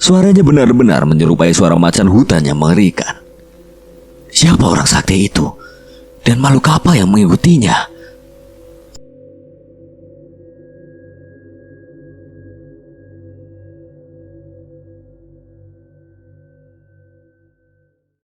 [SPEAKER 1] Suaranya benar-benar menyerupai suara macan hutan yang mengerikan.
[SPEAKER 4] Siapa orang sakti itu? Dan makhluk apa yang mengikutinya?